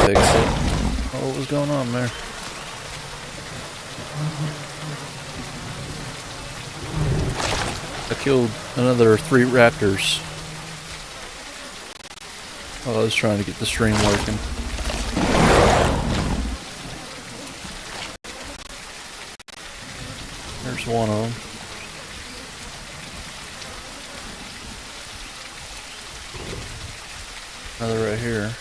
fix it. Oh, what was going on there? I killed another 3 raptors. Oh, I was trying to get the stream working. There's one of them. Another right here.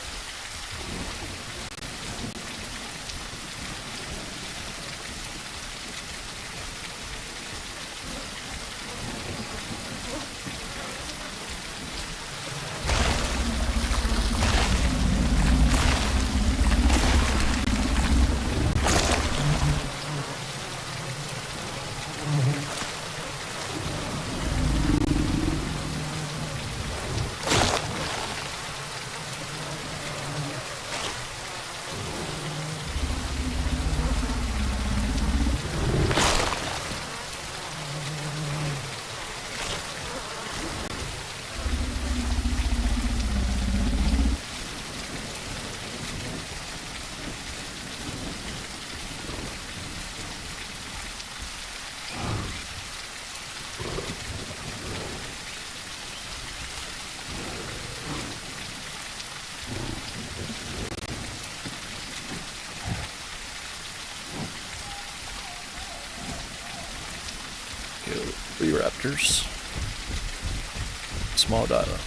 Raptors. Small dino.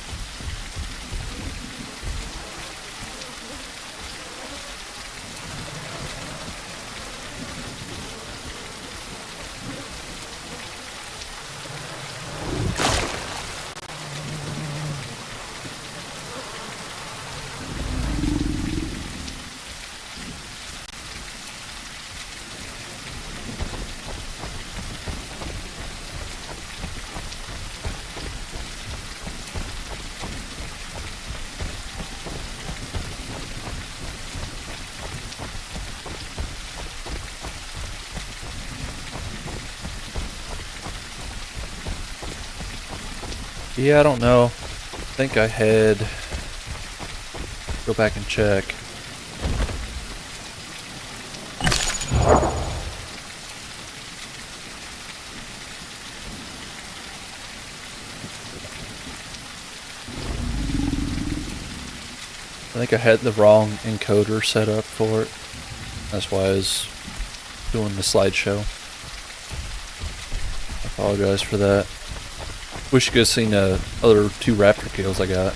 Yeah, I don't know. I think I had... Go back and check. I think I had the wrong encoder set up for it. That's why I was doing the slideshow. I apologize for that. Wish you could have seen the other 2 raptor kills I got.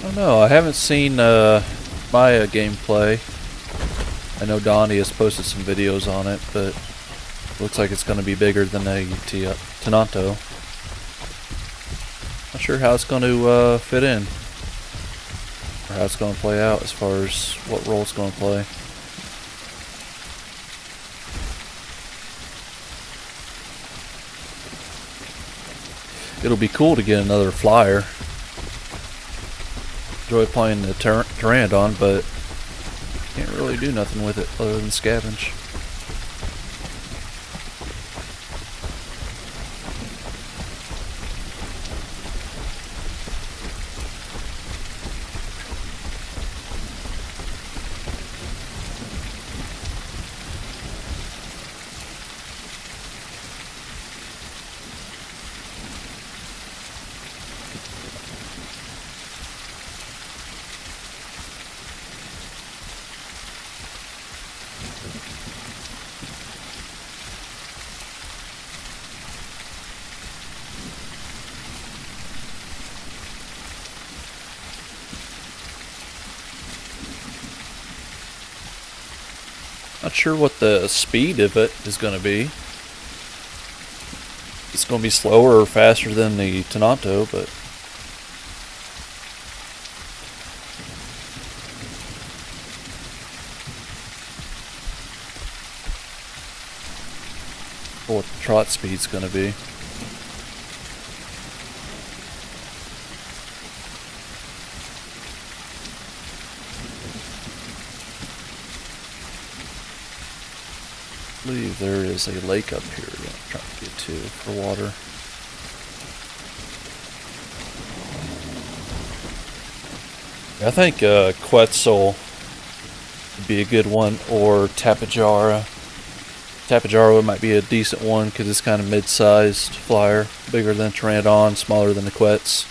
I don't know, I haven't seen Maya gameplay. I know Donnie has posted some videos on it, but looks like it's going to be bigger than a Tenanto. Not sure how it's going to fit in, or how it's going to play out as far as what role it's going to play. It'll be cool to get another flyer. Enjoy playing the Pteranodon, but can't really do nothing with it other than scavenge. Not sure what the speed of it is going to be. It's going to be slower or faster than the Tonanto, but what the trot speed's going to be. I believe there is a lake up here that I'm trying to get to for water. I think Quetzal would be a good one, or Tapejara. Tapejara might be a decent one because it's kind of mid-sized flyer, bigger than Pteranodon, smaller than the Quetz.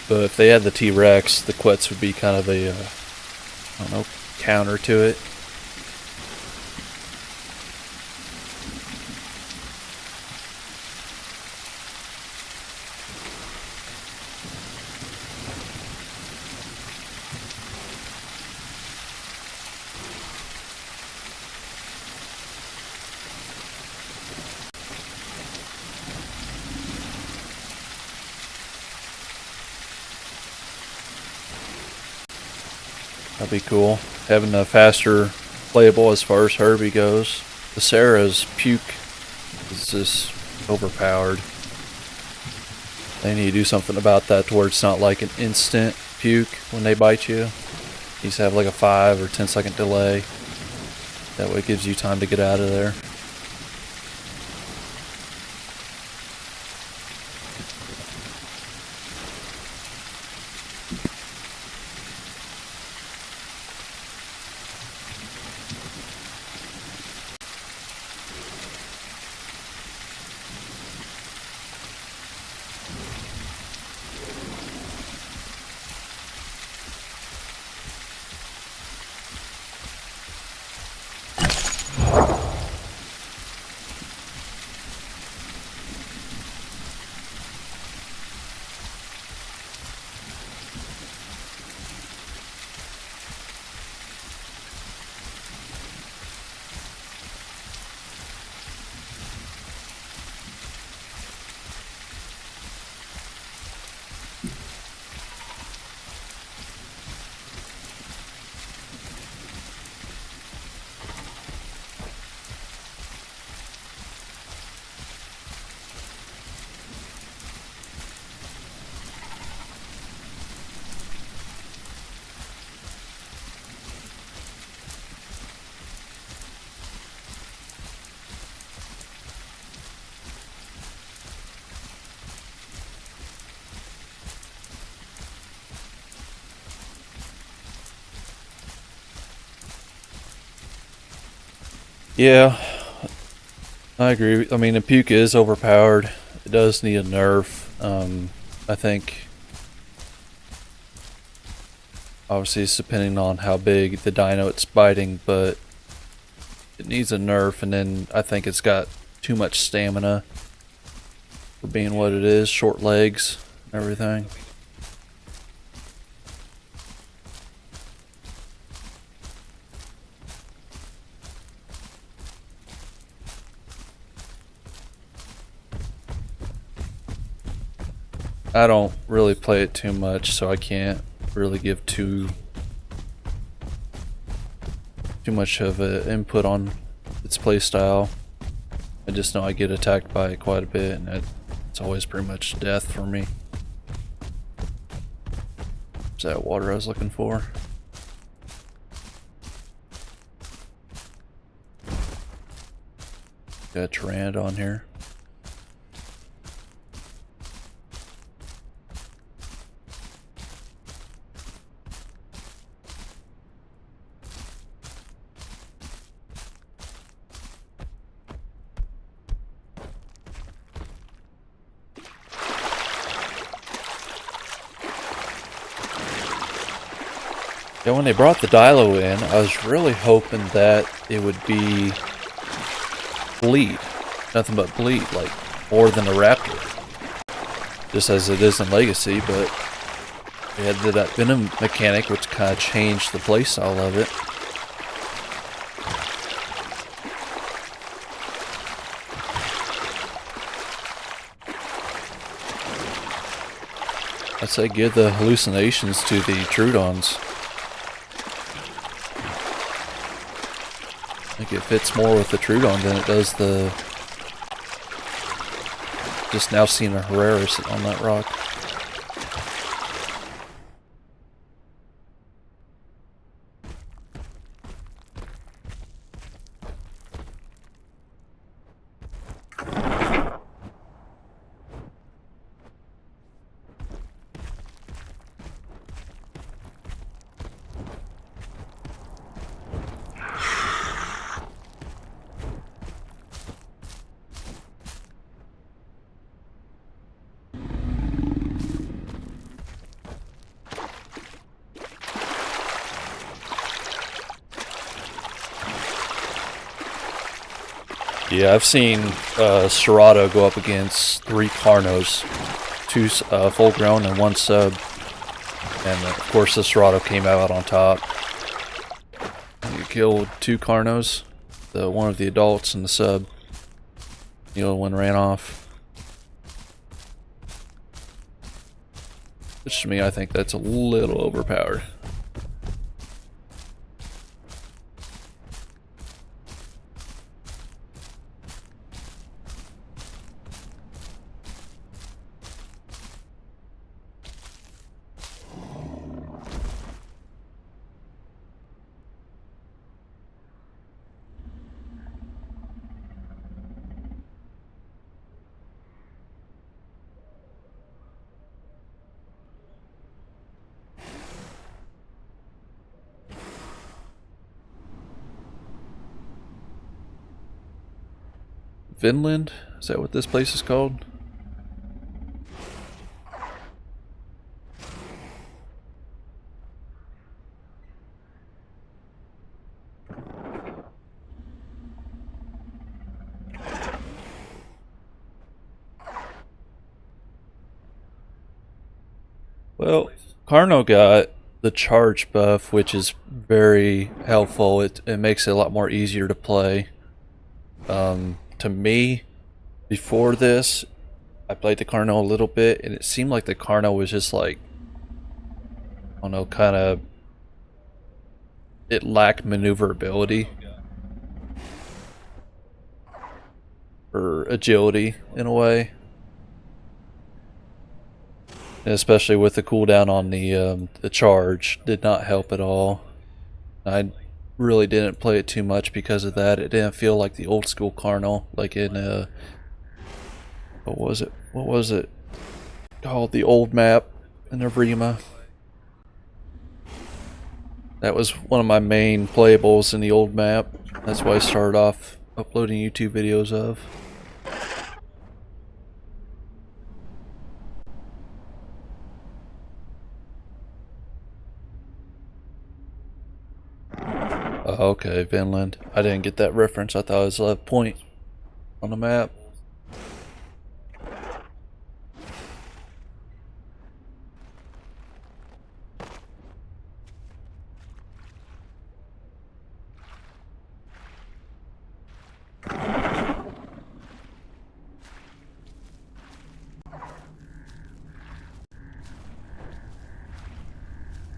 But if they had the T-Rex, the Quetz would be kind of a, I don't know, counter to it. That'd be cool. Having a faster playable as far as Herbie goes. The Sarah's puke is just overpowered. They need to do something about that to where it's not like an instant puke when they bite you. You need to have like a 5 or 10 second delay. That way it gives you time to get out of there. Yeah, I agree. I mean, the puke is overpowered. It does need a nerf. I think, obviously, it's depending on how big the dino it's biting, but it needs a nerf. And then I think it's got too much stamina for being what it is, short legs, and everything. I don't really play it too much, so I can't really give too much of an input on its play style. I just know I get attacked by it quite a bit, and it's always pretty much death for me. Is that water I was looking for? Got a Pteranodon here. Yeah, when they brought the Dilo in, I was really hoping that it would be bleed. Nothing but bleed, like more than a raptor. Just as it is in Legacy, but We added that venom mechanic, which kind of changed the playstyle of it. I'd say give the hallucinations to the Trudons. I think it fits more with the Trudon than it does the... Just now seeing a Herrera sitting on that rock. Yeah, I've seen Serato go up against 3 Carnos, 2 full grown and 1 sub, and of course the Serato came out on top. He killed 2 Carnos, one of the adults and the sub. The other one ran off. Which to me, I think that's a little overpowered. Finland? Is that what this place is called? Well, Carno got the charge buff, which is very helpful. It makes it a lot more easier to play. To me, before this, I played the Carno a little bit, and it seemed like the Carno was just like, I don't know, kind of, it lacked maneuverability or agility in a way, and especially with the cooldown on the charge, did not help at all. I really didn't play it too much because of that. It didn't feel like the old school Carno, like in what was it called, the old map in Evrima. That was one of my main playables in the old map. That's why I started off uploading YouTube videos of. Okay, Finland. I didn't get that reference. I thought it was a point on the map.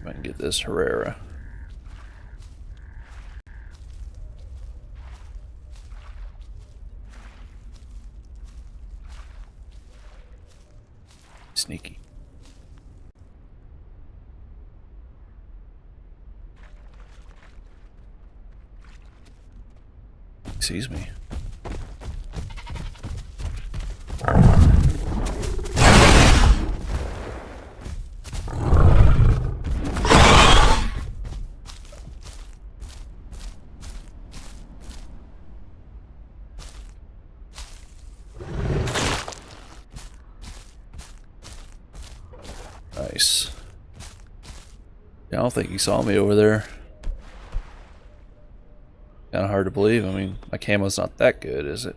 I can get this Herrera. Sneaky. Excuse me. Nice. Yeah, I don't think he saw me over there. Kind of hard to believe. I mean, my camo's not that good, is it?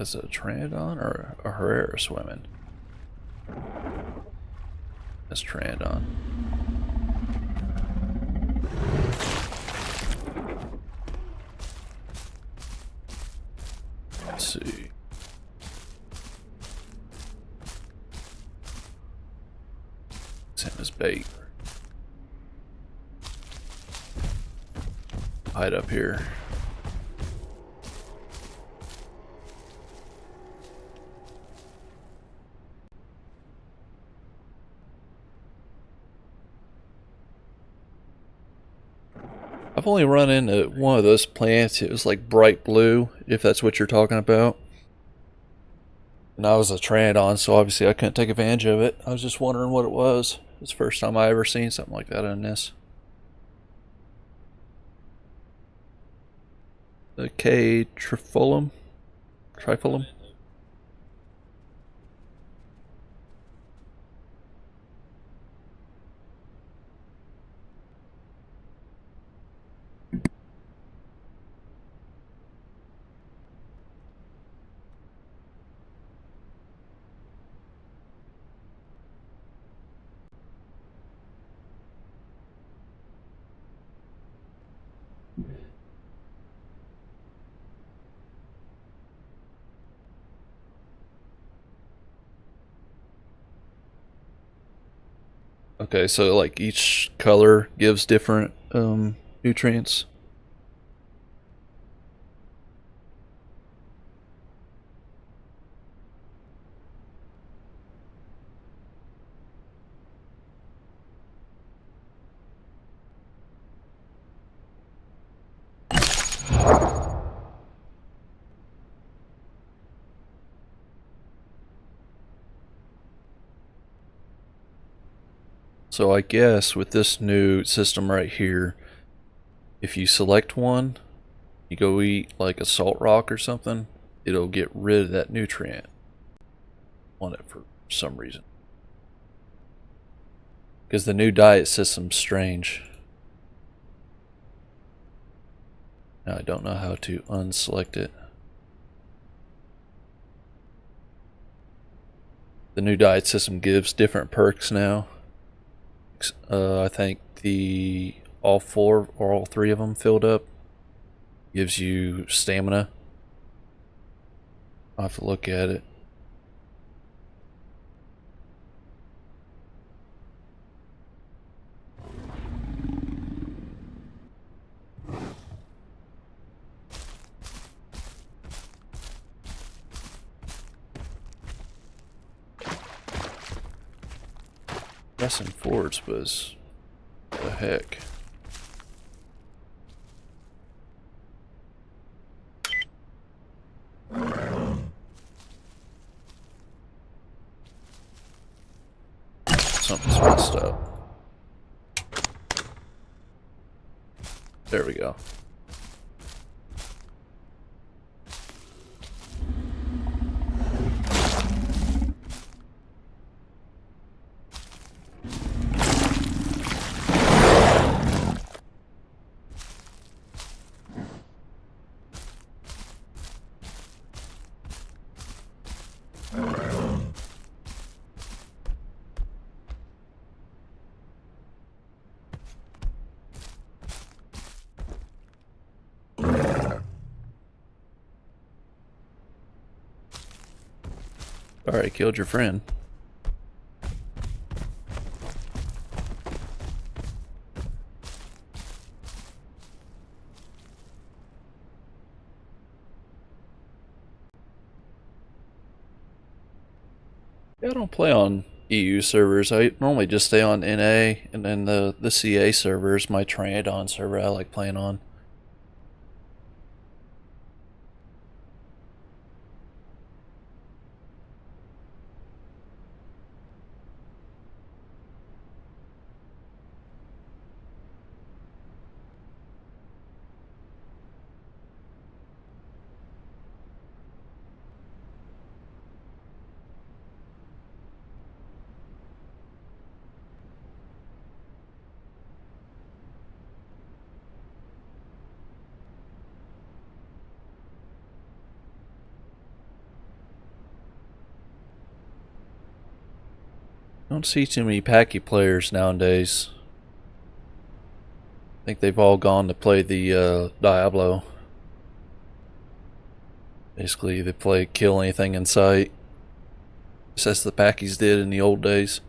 That's a Pteranodon or a Herrera swimming? That's Pteranodon. Let's see. Same as bait. Hide up here. I've only run into one of those plants. It was like bright blue, if that's what you're talking about. And I was a Pteranodon, so obviously I couldn't take advantage of it. I was just wondering what it was. It's the first time I ever seen something like that in this. The K Trifolium? Trifolium? Okay, so like each color gives different nutrients. So I guess with this new system right here, if you select one, you go eat like a salt rock or something, it'll get rid of that nutrient on it for some reason. Because the new diet system's strange. Now I don't know how to unselect it. The new diet system gives different perks now. I think the all four or all three of them filled up. Gives you stamina. I'll have to look at it. Pressing forwards was the heck. Something's messed up. There we go. Alright, killed your friend. Yeah, I don't play on EU servers. I normally just stay on NA, and then the CA server is my Pteranodon server I like playing on. Don't see too many Packy players nowadays. I think they've all gone to play the Diablo. Basically, they play kill anything in sight. Just as the Packies did in the old days.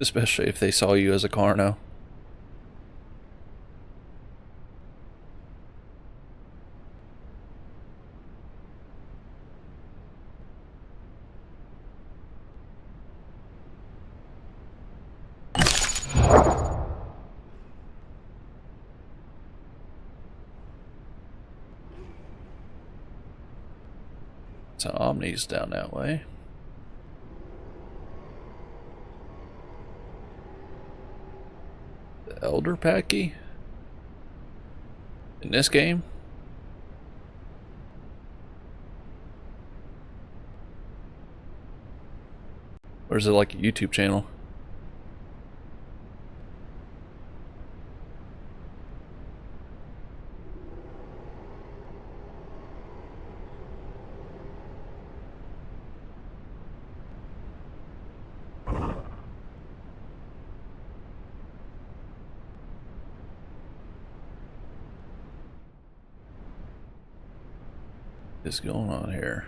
Especially if they saw you as a Carno. So Omni's down that way. The Elder Packy? In this game? Or is it like a YouTube channel? What's going on here?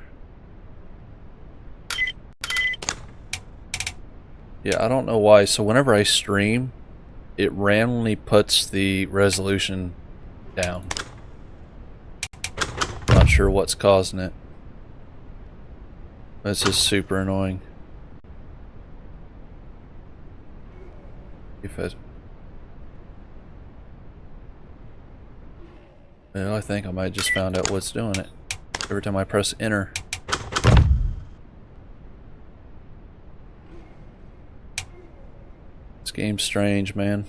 Yeah, I don't know why. So whenever I stream, it randomly puts the resolution down. Not sure what's causing it. This is super annoying. Well, I think I might just found out what's doing it. Every time I press enter. This game's strange, man.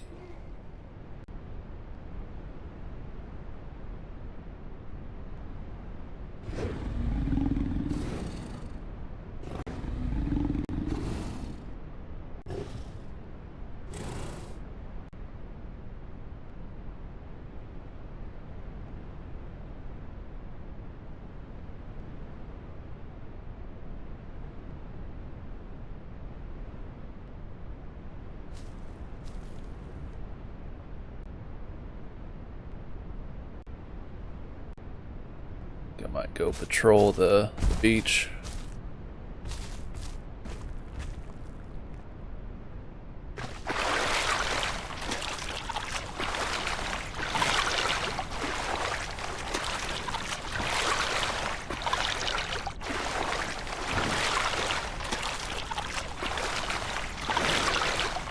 I might go patrol the beach.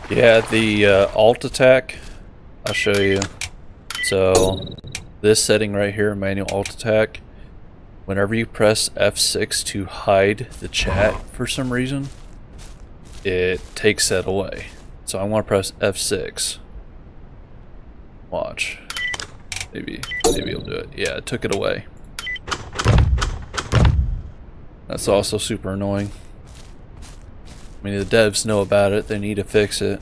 Yeah, the alt attack, I'll show you. So this setting right here, manual alt attack, whenever you press F6 to hide the chat for some reason, it takes that away. So I want to press F6. Watch. Maybe it'll do it. Yeah, it took it away. That's also super annoying. I mean, the devs know about it. They need to fix it.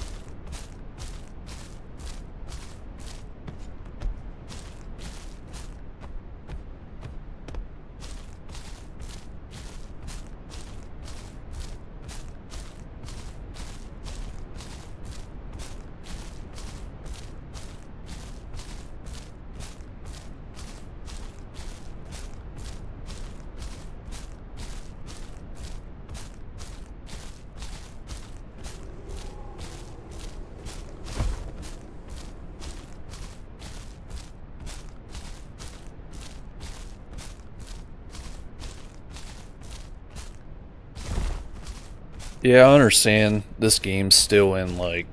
Yeah, I understand this game's still in like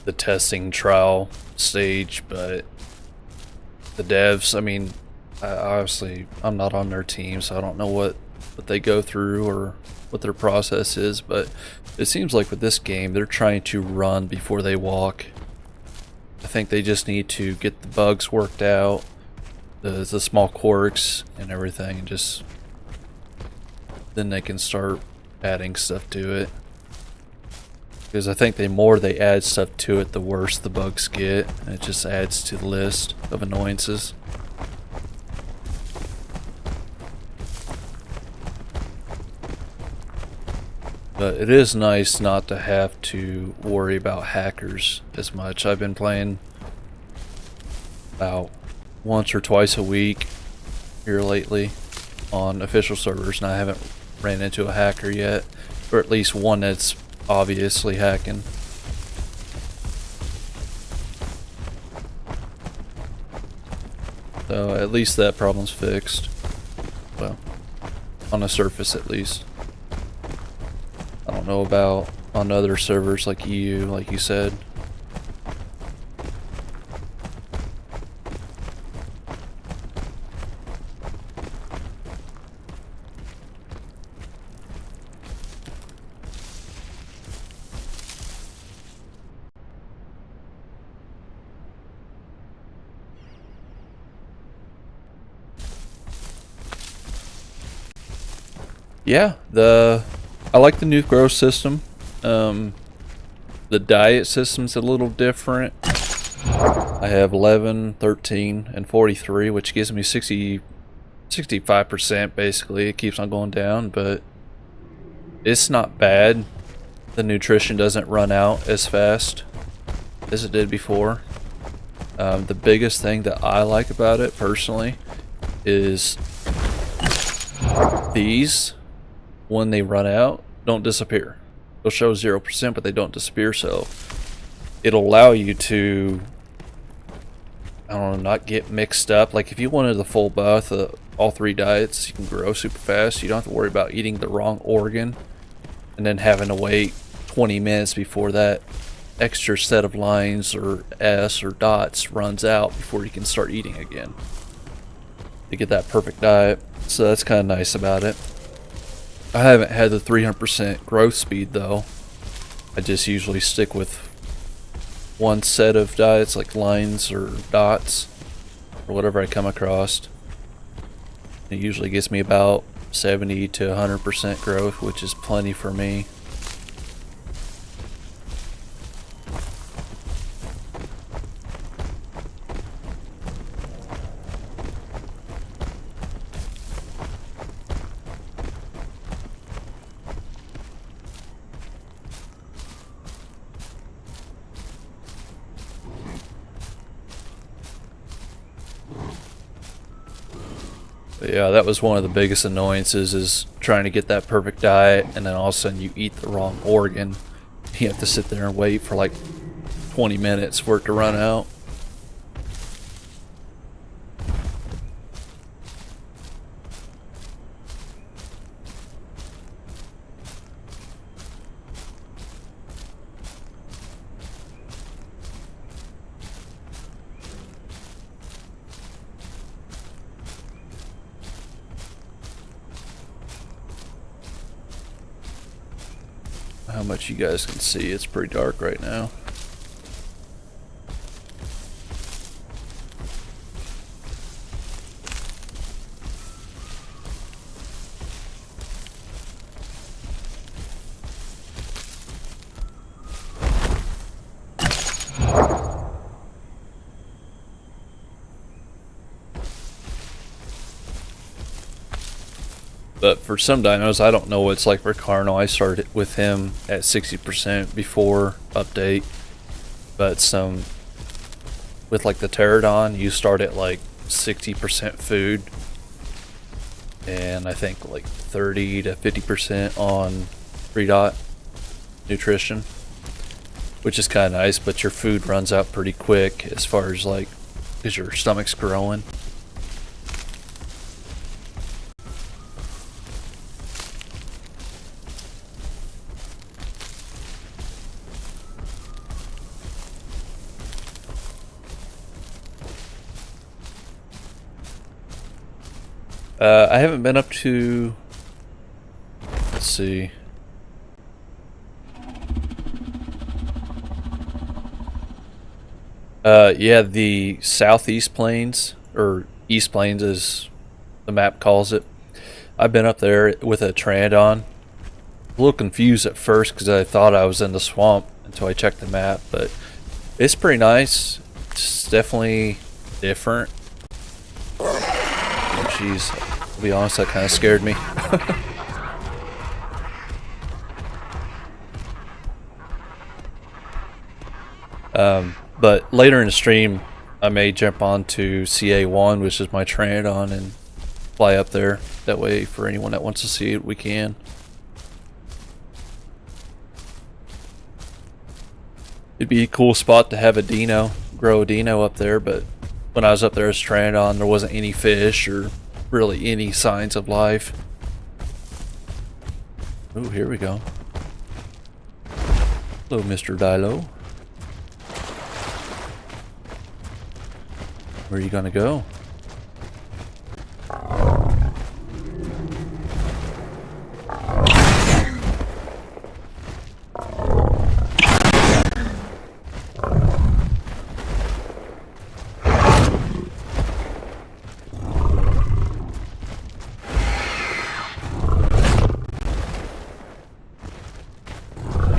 the testing trial stage, but the devs, I mean, obviously I'm not on their team, so I don't know what they go through or what their process is, but it seems like with this game they're trying to run before they walk. I think they just need to get the bugs worked out, the small quirks and everything, and just then they can start adding stuff to it. Because I think the more they add stuff to it, the worse the bugs get, and it just adds to the list of annoyances. But it is nice not to have to worry about hackers as much. I've been playing about once or twice a week here lately on official servers, and I haven't ran into a hacker yet, or at least one that's obviously hacking. So at least that problem's fixed. Well, on the surface at least. I don't know about on other servers like EU, like you said. Yeah, I like the new growth system. The diet system's a little different. I have 11, 13, and 43, which gives me 65% basically. It keeps on going down, but it's not bad. The nutrition doesn't run out as fast as it did before. The biggest thing that I like about it personally is these, when they run out, don't disappear. They'll show 0%, but they don't disappear, so it'll allow you to, I don't know, not get mixed up. Like if you wanted the full bath of all 3 diets, you can grow super fast. You don't have to worry about eating the wrong organ and then having to wait 20 minutes before that extra set of lines or S or dots runs out before you can start eating again to get that perfect diet. So that's kind of nice about it. I haven't had the 300% growth speed though. I just usually stick with one set of diets, like lines or dots or whatever I come across. It usually gets me about 70 to 100% growth, which is plenty for me. But yeah, that was one of the biggest annoyances, is trying to get that perfect diet and then all of a sudden you eat the wrong organ. You have to sit there and wait for like 20 minutes for it to run out. How much you guys can see, it's pretty dark right now. But for some dinos, I don't know what it's like for Carno. I started with him at 60% before update. But with like the Pterodon, you start at like 60% food. And I think like 30 to 50% on 3-dot nutrition. Which is kind of nice, but your food runs out pretty quick as far as like, because your stomach's growing. I haven't been up to, let's see. Yeah, the southeast plains, or east plains as the map calls it. I've been up there with a Pterodon. A little confused at first because I thought I was in the swamp until I checked the map, but it's pretty nice. It's definitely different. Oh, jeez. To be honest, that kind of scared me. But later in the stream, I may jump on to CA1, which is my Pteranodon, and fly up there. That way, for anyone that wants to see it, we can. It'd be a cool spot to have a dino, grow a dino up there, but when I was up there as Pteranodon, there wasn't any fish or really any signs of life. Oh, here we go. Hello, Mr. Dilo. Where are you gonna go?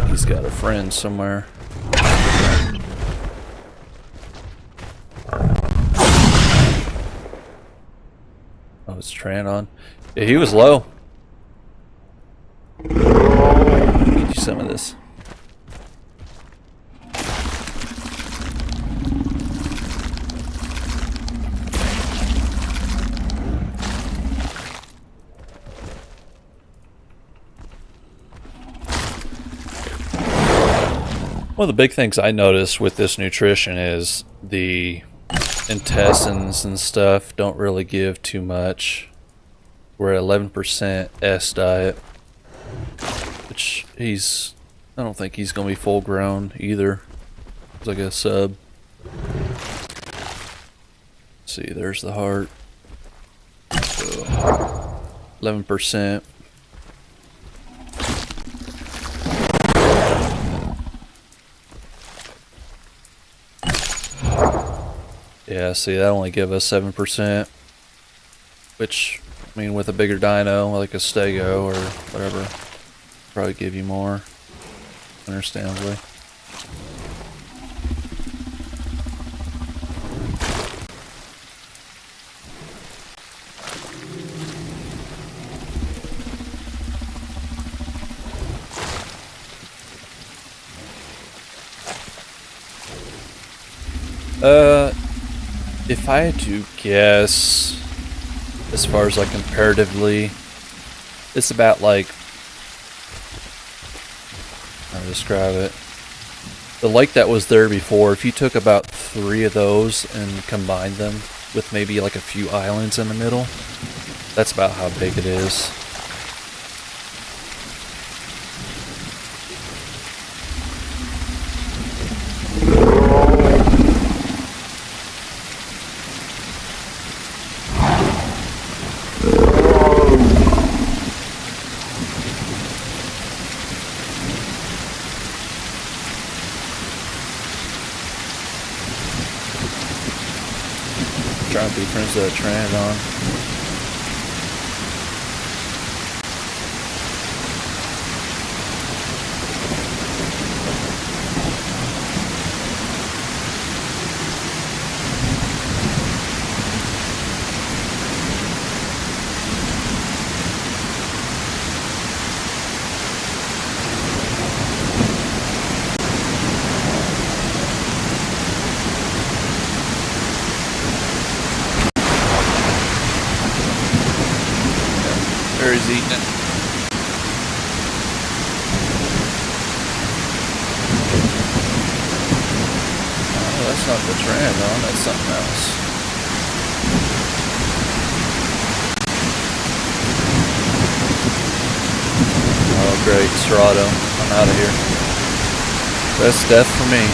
He's got a friend somewhere. Oh, it's Pteranodon. Yeah, he was low. Get you some of this. One of the big things I noticed with this nutrition is the intestines and stuff don't really give too much. We're at 11% S diet, which I don't think he's gonna be full grown either. It's like a sub. Let's see, there's the heart. So 11%. Yeah, see, that only give us 7%, which, I mean, with a bigger dino, like a Stego or whatever, probably give you more, understandably. If I had to guess, as far as like comparatively, it's about like, how to describe it, the lake that was there before, if you took about 3 of those and combined them with maybe like a few islands in the middle, that's about how big it is. Trying to be friends with that Pteranodon. He's eating it. Oh, that's not the Pteranodon, that's something else. Oh great, Serrato, I'm out of here. That's death for me.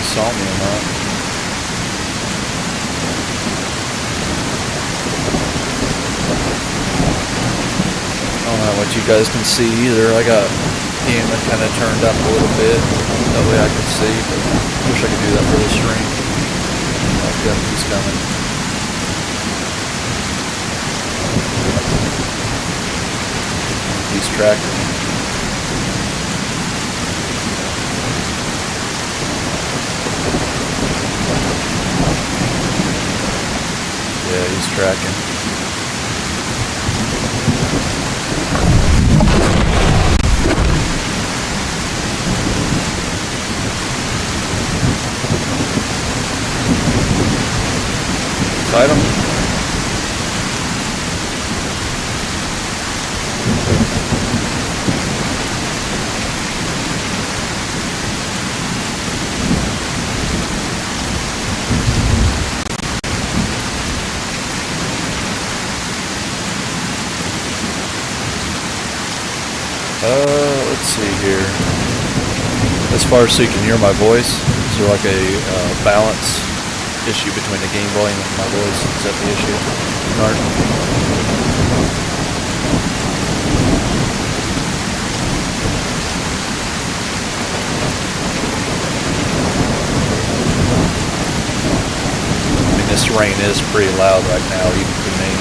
Saw me or not. I don't know what you guys can see either. I got gaming kind of turned up a little bit. That way I can see, but I wish I could do that for the stream. Oh, yeah, he's coming. he's tracking me. Yeah, he's tracking. Sight him. Let's see here. As far as so you can hear my voice, is there like a balance issue between the game volume and my voice? Is that the issue, Nard? I mean, this rain is pretty loud right now, even for me.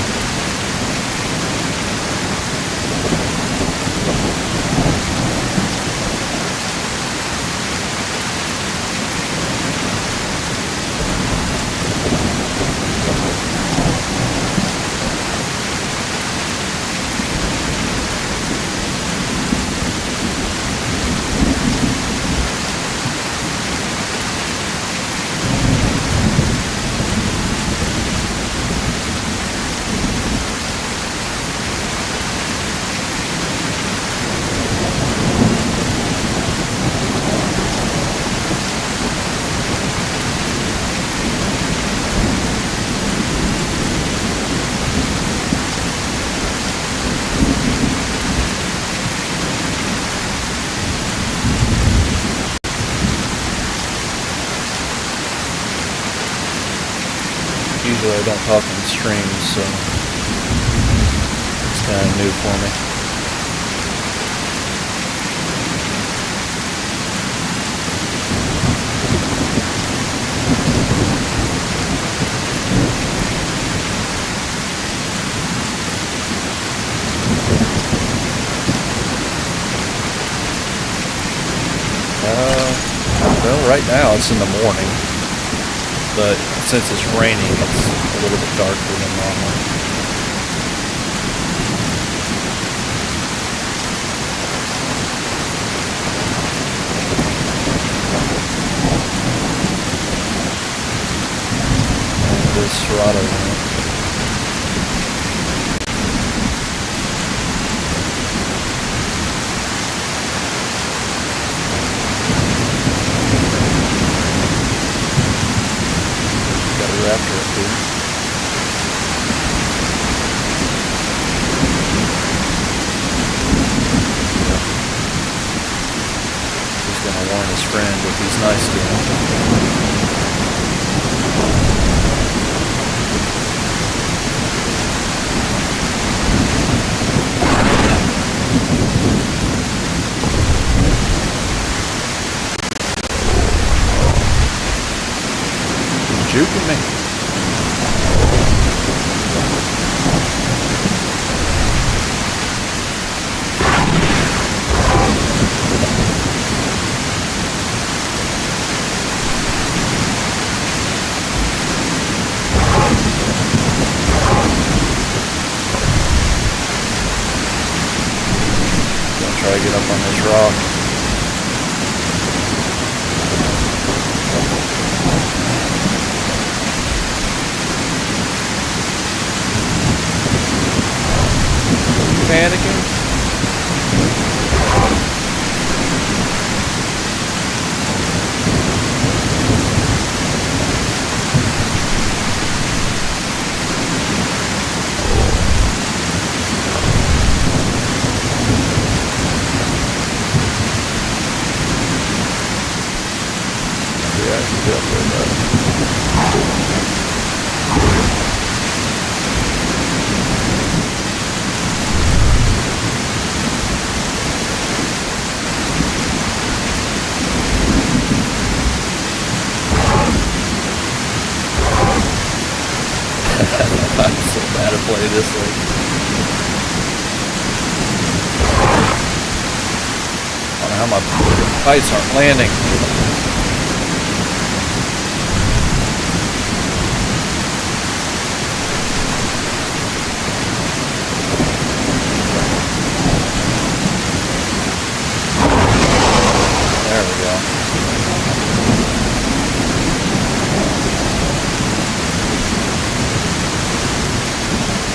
Usually I don't talk on streams, so it's kind of new for me. Well, right now it's in the morning, but since it's raining, it's a little bit darker than normal. This Serato unit. Raptor up here. He's gonna warn his friend if he's nice to him. He's juking me. Try to get up on this rock. Panicking? I'm so bad at playing this thing. How my fights aren't landing. There we go.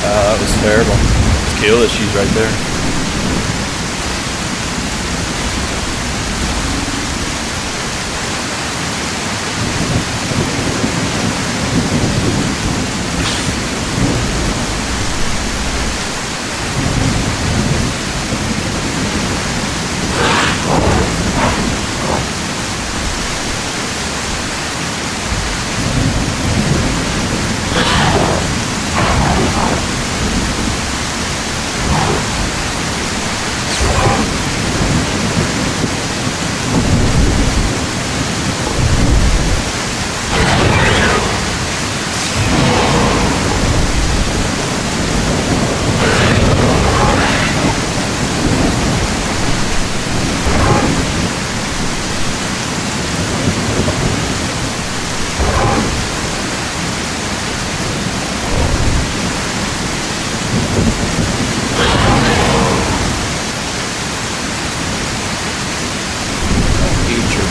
That was terrible. Skill issues right there.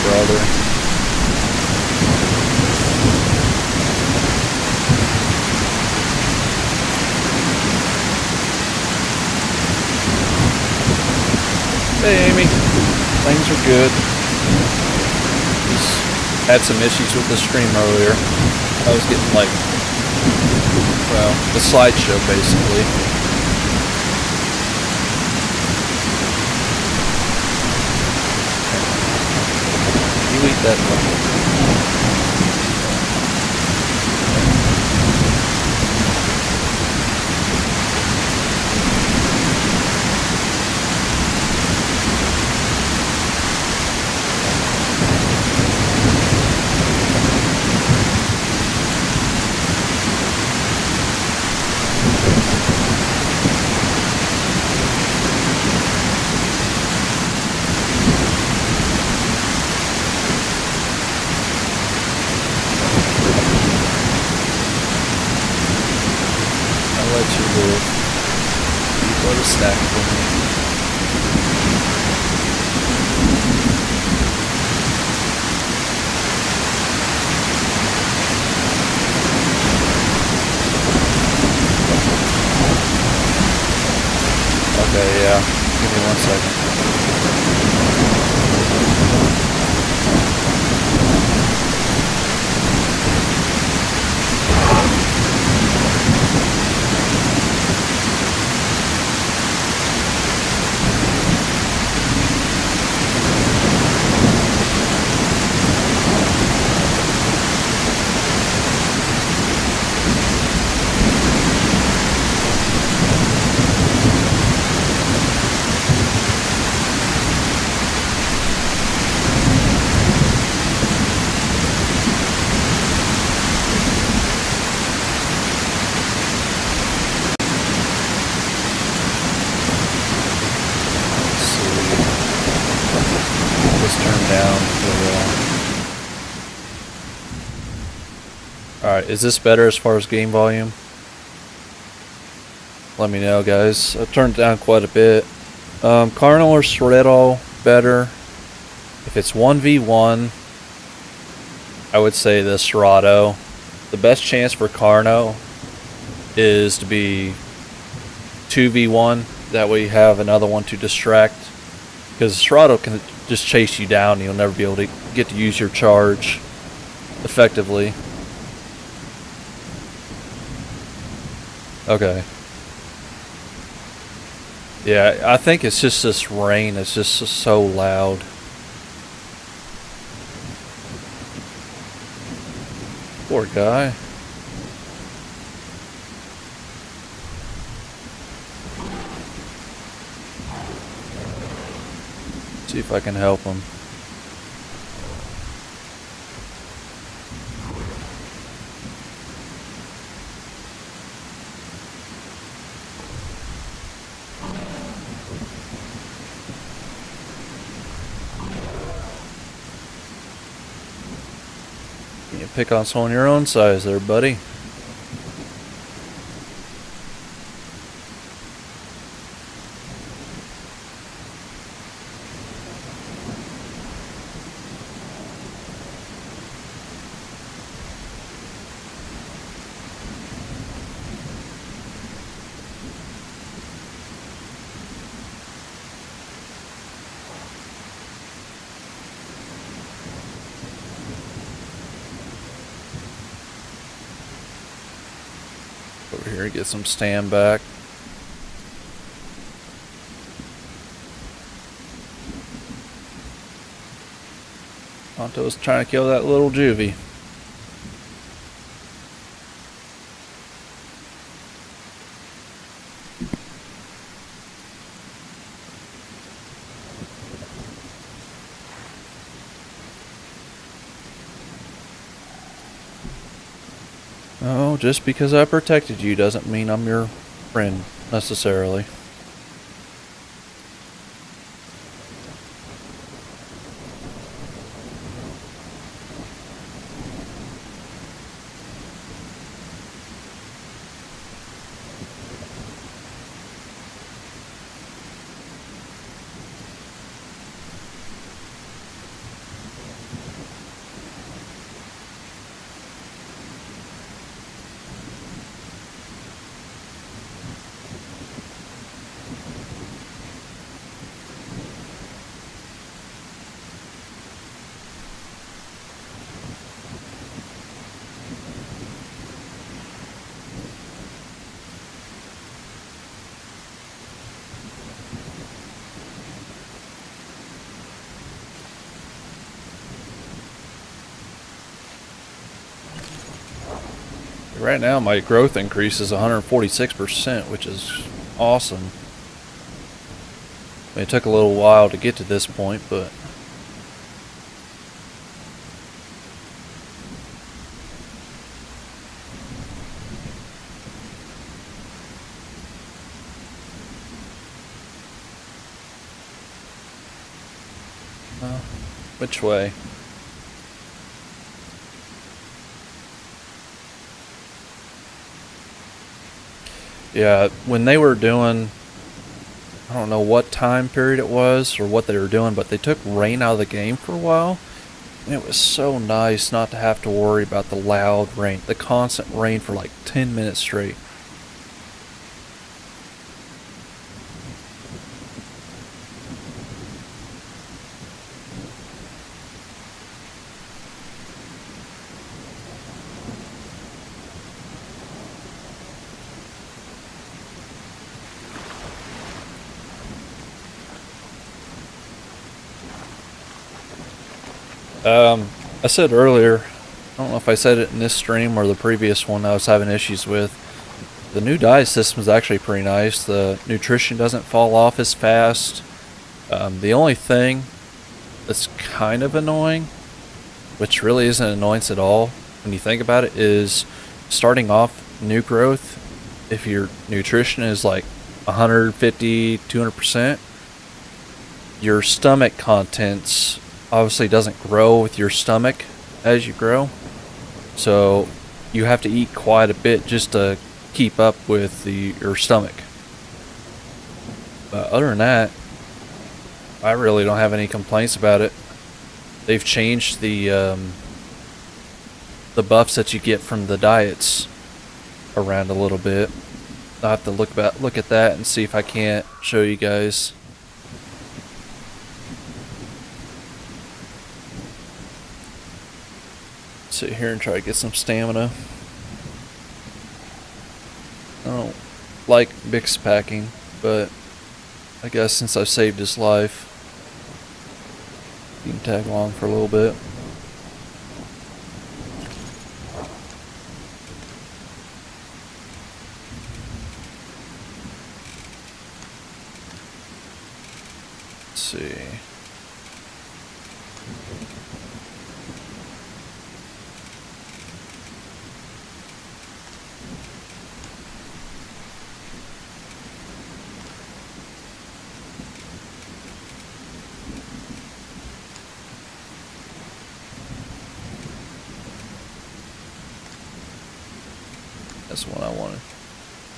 Brother. Hey Amy, things are good. Just had some issues with the stream earlier. I was getting like, well, the slideshow basically. You eat that one. Let you live. You got a snack for me. Okay, yeah. Give me 1 second. Alright, is this better as far as game volume? Let me know, guys. I've turned it down quite a bit. Carno or Shreddo better. If it's 1v1, I would say the Serato. The best chance for Carno is to be 2v1. That way you have another one to distract. Because Serato can just chase you down. You'll never be able to get to use your charge effectively. Okay. Yeah, I think it's just this rain. It's just so loud. Poor guy. See if I can help him. You pick on someone your own size there, buddy. Over here, get some stand back. Tonto's trying to kill that little juvie. Oh, just because I protected you doesn't mean I'm your friend, necessarily. Right now my growth increase is 146%, which is awesome. I mean, it took a little while to get to this point, but which way? Yeah, when they were doing, I don't know what time period it was or what they were doing, but they took rain out of the game for a while. And it was so nice not to have to worry about the loud rain, the constant rain for like 10 minutes straight. I said earlier, I don't know if I said it in this stream or the previous one I was having issues with. The new dye system is actually pretty nice. The nutrition doesn't fall off as fast. The only thing that's kind of annoying, which really isn't an annoyance at all when you think about it, is starting off new growth. If your nutrition is like 150, 200%, your stomach contents obviously doesn't grow with your stomach as you grow, so you have to eat quite a bit just to keep up with your stomach. But other than that, I really don't have any complaints about it. They've changed the buffs that you get from the diets around a little bit. I'll have to look at that and see if I can't show you guys. Sit here and try to get some stamina. I don't like mix packing, but I guess since I've saved his life, you can tag along for a little bit. Let's see. That's the one I wanted.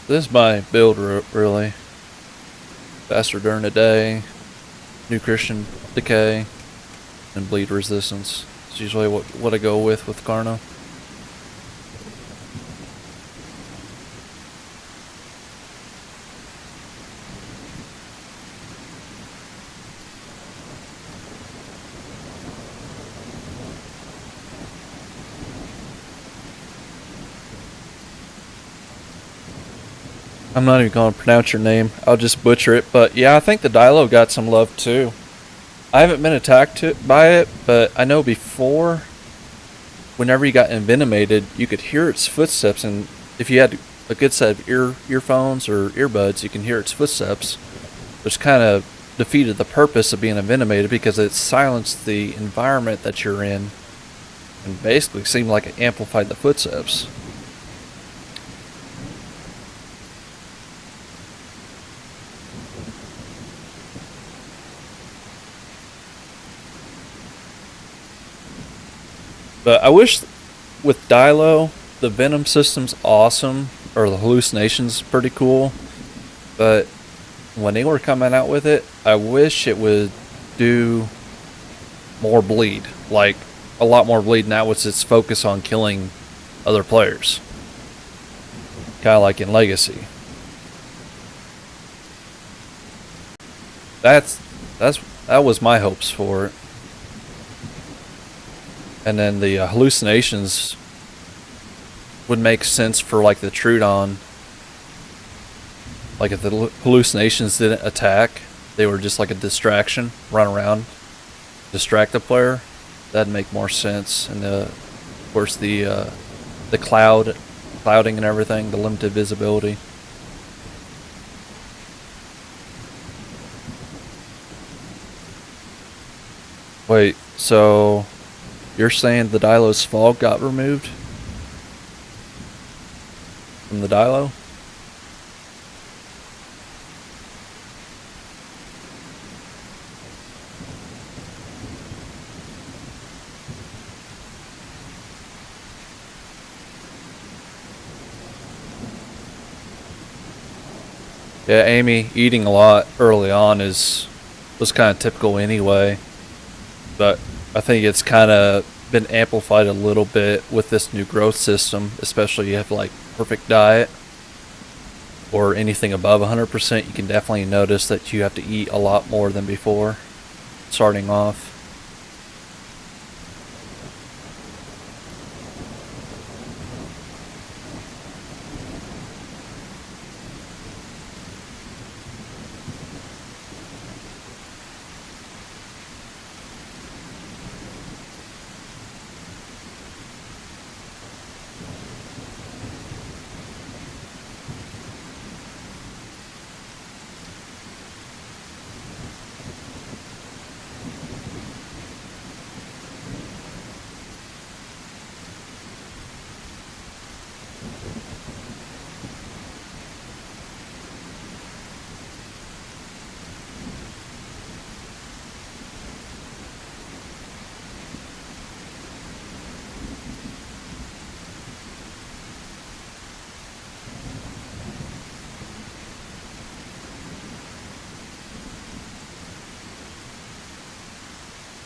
This is my build, really. Faster during the day, new Christian decay, and bleed resistance. It's usually what I go with Carno. I'm not even going to pronounce your name. I'll just butcher it. But yeah, I think the Dilo got some love too. I haven't been attacked by it, but I know before, whenever you got envenomated, you could hear its footsteps, and if you had a good set of earphones or earbuds, you can hear its footsteps, which kind of defeated the purpose of being envenomated because it silenced the environment that you're in and basically seemed like it amplified the footsteps. But I wish with Dilo, the Venom system's awesome, or the hallucination's pretty cool, but when they were coming out with it, I wish it would do more bleed. Like, a lot more bleed, now with its focus on killing other players. Kind of like in Legacy. That was my hopes for it. And then the hallucinations would make sense for like the Trudon. Like if the hallucinations didn't attack, they were just like a distraction, run around, distract the player. That'd make more sense. And of course the clouding and everything, the limited visibility. Wait, so you're saying the Dilo's fog got removed from the Dilo? Yeah, Amy eating a lot early on was kind of typical anyway, but I think it's kind of been amplified a little bit with this new growth system, especially you have like perfect diet or anything above 100%. You can definitely notice that you have to eat a lot more than before starting off.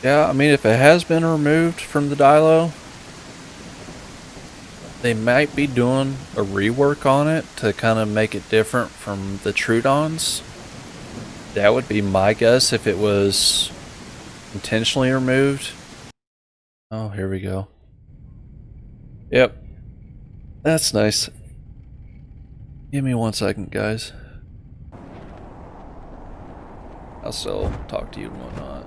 Yeah, I mean, if it has been removed from the Dilo, they might be doing a rework on it to kind of make it different from the Trudons. That would be my guess if it was intentionally removed. Oh, here we go. Yep. That's nice. Give me 1 second, guys. I'll still talk to you and whatnot.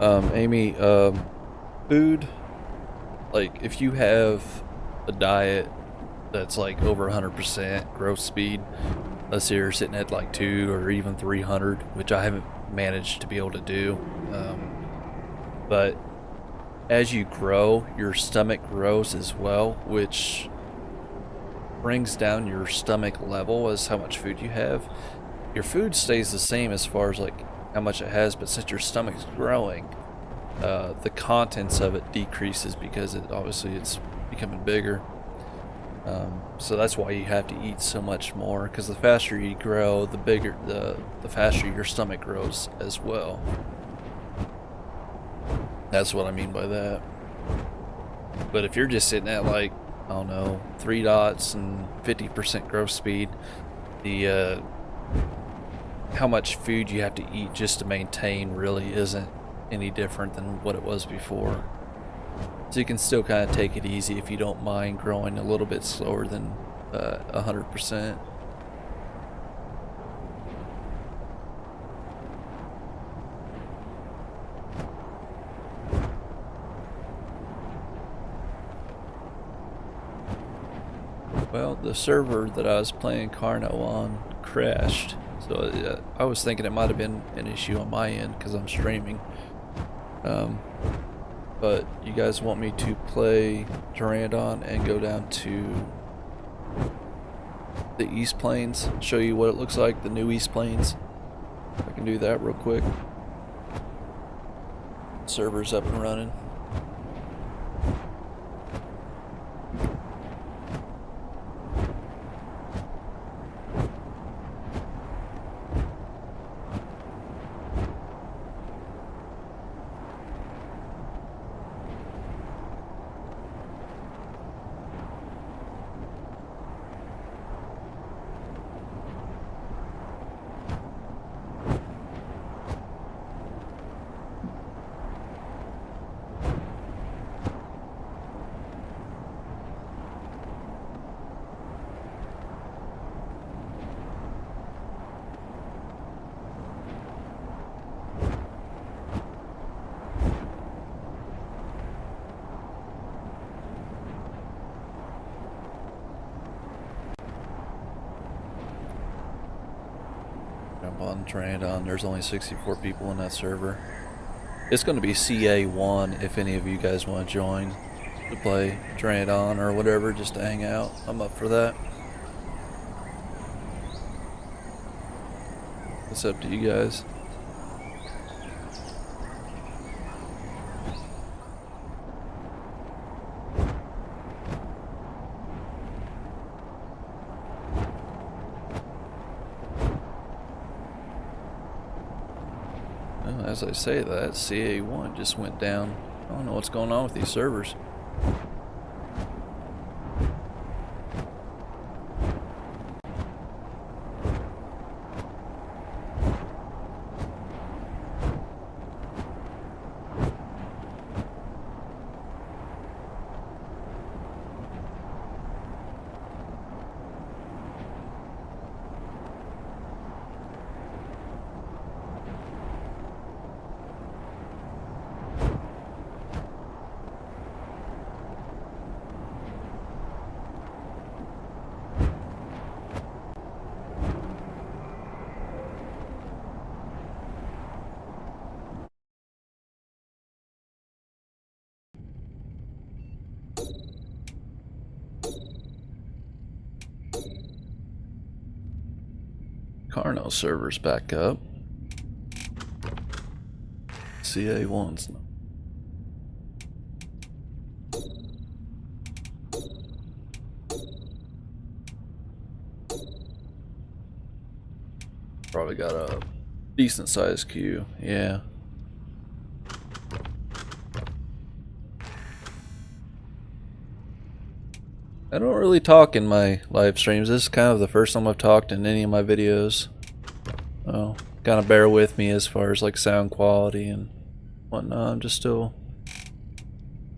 Amy, food, like if you have a diet that's like over 100% growth speed, let's say you're sitting at like 2 or even 300, which I haven't managed to be able to do, but as you grow, your stomach grows as well, which brings down your stomach level as how much food you have. Your food stays the same as far as like how much it has, but since your stomach's growing, the contents of it decreases because obviously it's becoming bigger. So that's why you have to eat so much more, because the faster you grow, the faster your stomach grows as well. That's what I mean by that. But if you're just sitting at like, I don't know, 3 dots and 50% growth speed, the how much food you have to eat just to maintain really isn't any different than what it was before. So you can still kind of take it easy if you don't mind growing a little bit slower than 100%. Well, the server that I was playing Carno on crashed, so I was thinking it might have been an issue on my end because I'm streaming. But you guys want me to play Durandon and go down to the East Plains, show you what it looks like, the new East Plains. I can do that real quick. Server's up and running. Jump on Durandon. There's only 64 people in that server. It's going to be CA1 if any of you guys want to join to play Durandon or whatever, just to hang out. I'm up for that. It's up to you guys. Well, as I say that, CA1 just went down. I don't know what's going on with these servers. Carno server's back up. CA1's not. Probably got a decent sized queue, yeah. I don't really talk in my live streams. This is kind of the first time I've talked in any of my videos. Oh, kind of bear with me as far as like sound quality and whatnot. I'm just still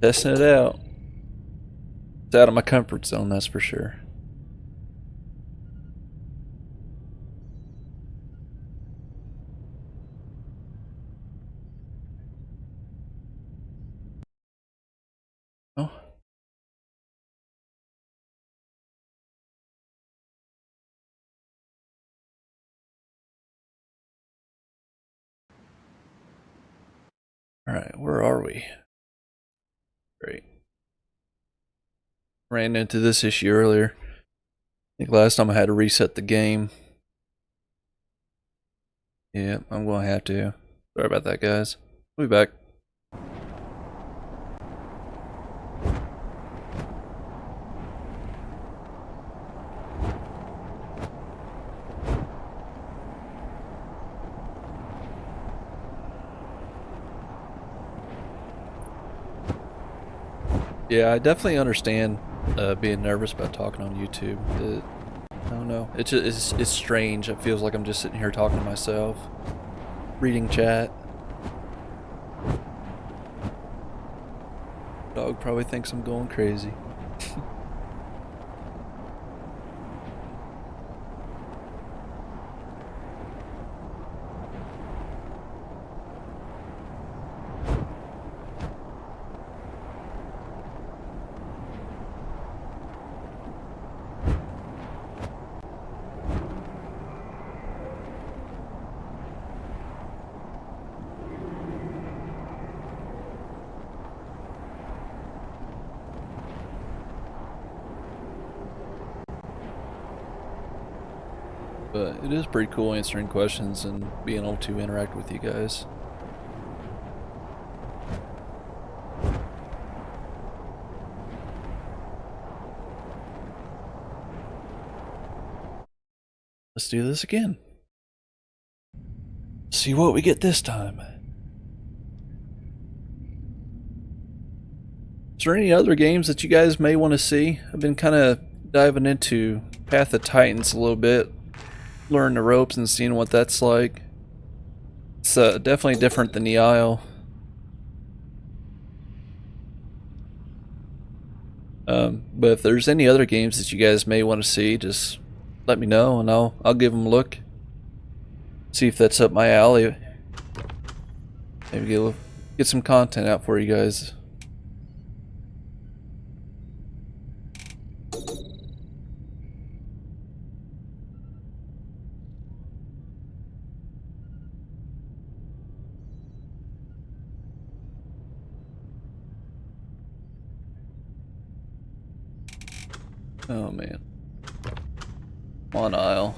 testing it out. It's out of my comfort zone, that's for sure. Alright, where are we? Great. Ran into this issue earlier. I think last time I had to reset the game. Yeah, I'm going to have to. Sorry about that, guys. We'll be back. Yeah, I definitely understand being nervous about talking on YouTube. I don't know. It's strange. It feels like I'm just sitting here talking to myself, reading chat. Dog probably thinks I'm going crazy. But it is pretty cool answering questions and being able to interact with you guys. Let's do this again. See what we get this time. Is there any other games that you guys may want to see? I've been kind of diving into Path of Titans a little bit, learning the ropes and seeing what that's like. It's definitely different than the Isle. But if there's any other games that you guys may want to see, just let me know and I'll give them a look. See if that's up my alley. Maybe get some content out for you guys. Oh man. Come on, Isle.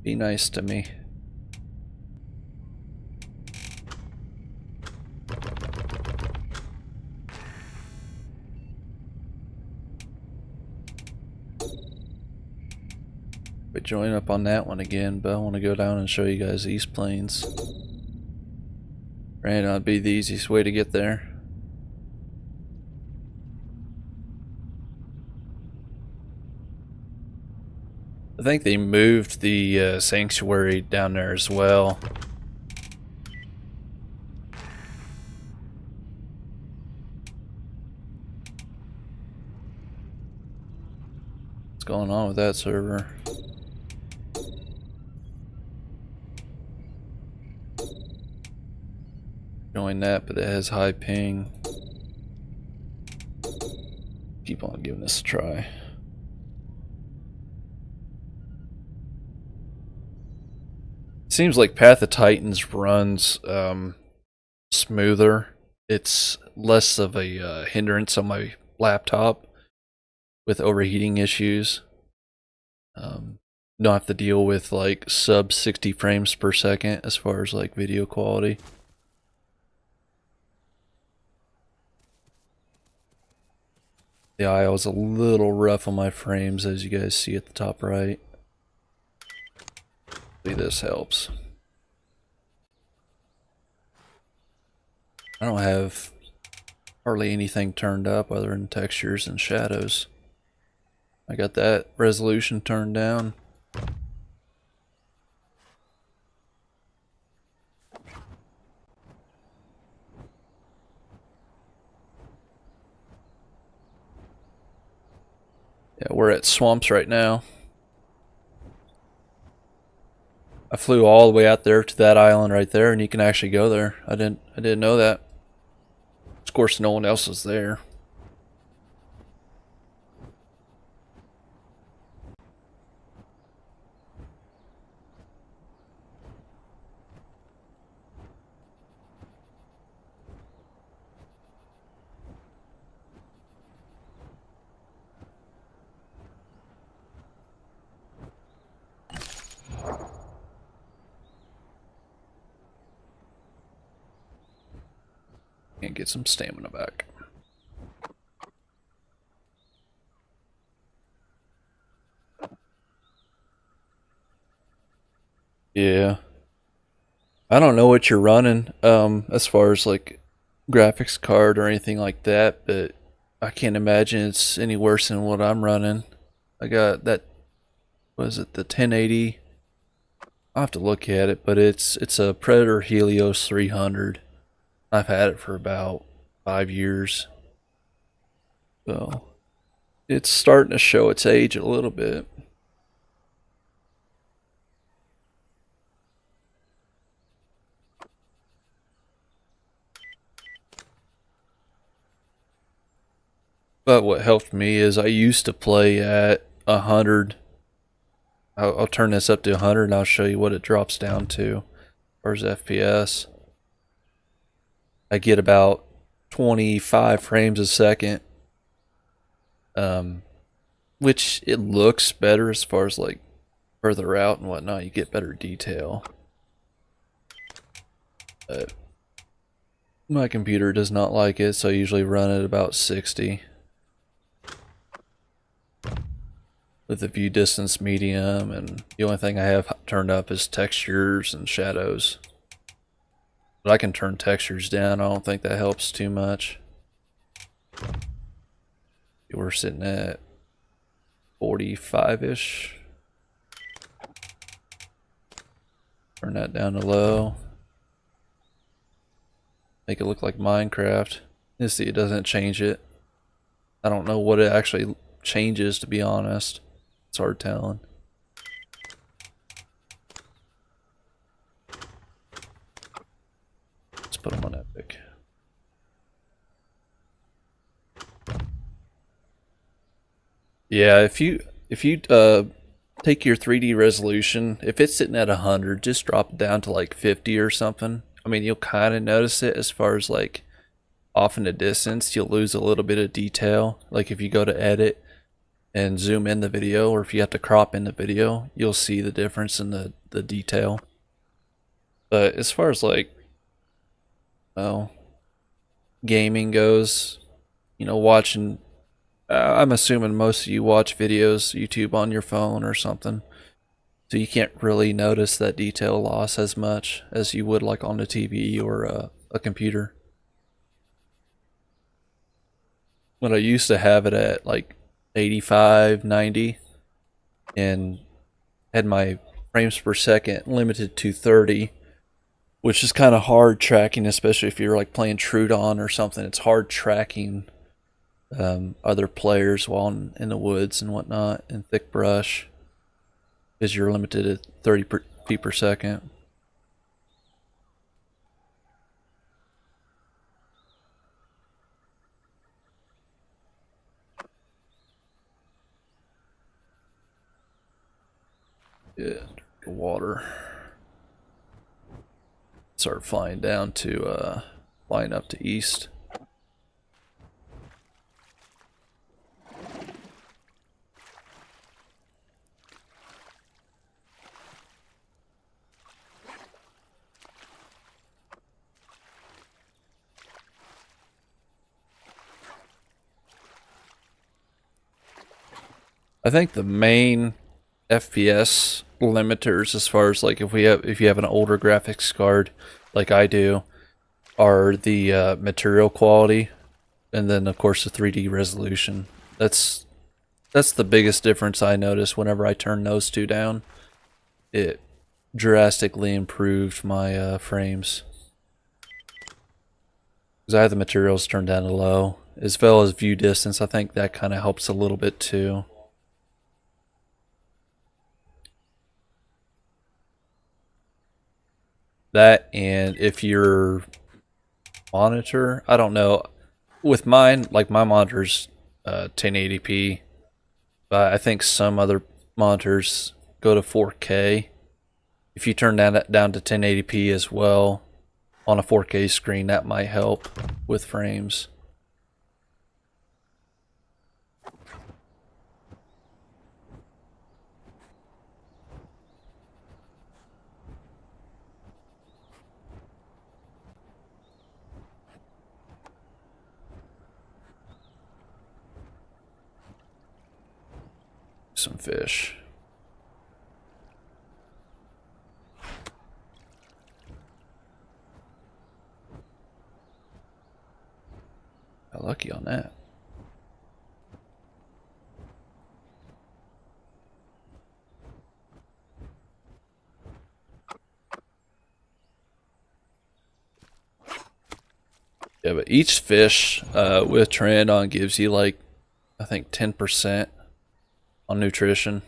Be nice to me. But join up on that one again, but I want to go down and show you guys East Plains. Right, that'd be the easiest way to get there. I think they moved the sanctuary down there as well. What's going on with that server? Join that, but it has high ping. Keep on giving this a try. Seems like Path of Titans runs smoother. It's less of a hindrance on my laptop with overheating issues. Don't have to deal with like sub 60 frames per second as far as like video quality. The Isle is a little rough on my frames, as you guys see at the top right. Hopefully this helps. I don't have hardly anything turned up other than textures and shadows. I got that resolution turned down. Yeah, we're at swamps right now. I flew all the way out there to that island right there, and you can actually go there. I didn't know that. Of course, no one else was there. And get some stamina back. Yeah. I don't know what you're running, as far as like graphics card or anything like that, but I can't imagine it's any worse than what I'm running. I got that, was it the 1080? I'll have to look at it, but it's a Predator Helios 300. I've had it for about 5 years. So it's starting to show its age a little bit. But what helped me is I used to play at 100. I'll turn this up to 100 and I'll show you what it drops down to as far as FPS. I get about 25 frames a second, which it looks better as far as like further out and whatnot. You get better detail. But my computer does not like it, so I usually run at about 60. With the view distance medium, and the only thing I have turned up is textures and shadows. But I can turn textures down. I don't think that helps too much. We're sitting at 45-ish. Turn that down to low. Make it look like Minecraft. You see, it doesn't change it. I don't know what it actually changes, to be honest. It's hard telling. Let's put them on epic. Yeah, if you take your 3D resolution, if it's sitting at 100, just drop it down to like 50 or something. I mean, you'll kind of notice it as far as like off in the distance. You'll lose a little bit of detail. Like if you go to edit and zoom in the video, or if you have to crop in the video, you'll see the difference in the detail. But as far as like, well, gaming goes, you know, watching, I'm assuming most of you watch videos, YouTube on your phone or something. So you can't really notice that detail loss as much as you would like on the TV or a computer. When I used to have it at like 85, 90, and had my frames per second limited to 30, which is kind of hard tracking, especially if you're like playing Trudon or something. It's hard tracking other players while in the woods and whatnot in thick brush, because you're limited at 30 feet per second. Yeah, water. Start flying down to flying up to east. I think the main FPS limiters, as far as like if you have an older graphics card like I do, are the material quality, and then of course the 3D resolution. That's the biggest difference I notice whenever I turn those two down. It drastically improved my frames. Because I have the materials turned down to low, as well as view distance. I think that kind of helps a little bit too. That, and if your monitor, I don't know, with mine, like my monitor's 1080p, but I think some other monitors go to 4K. If you turn that down to 1080p as well on a 4K screen, that might help with frames. some fish. Got lucky on that. Yeah, but each fish with Pteranodon gives you like, I think 10% on nutrition.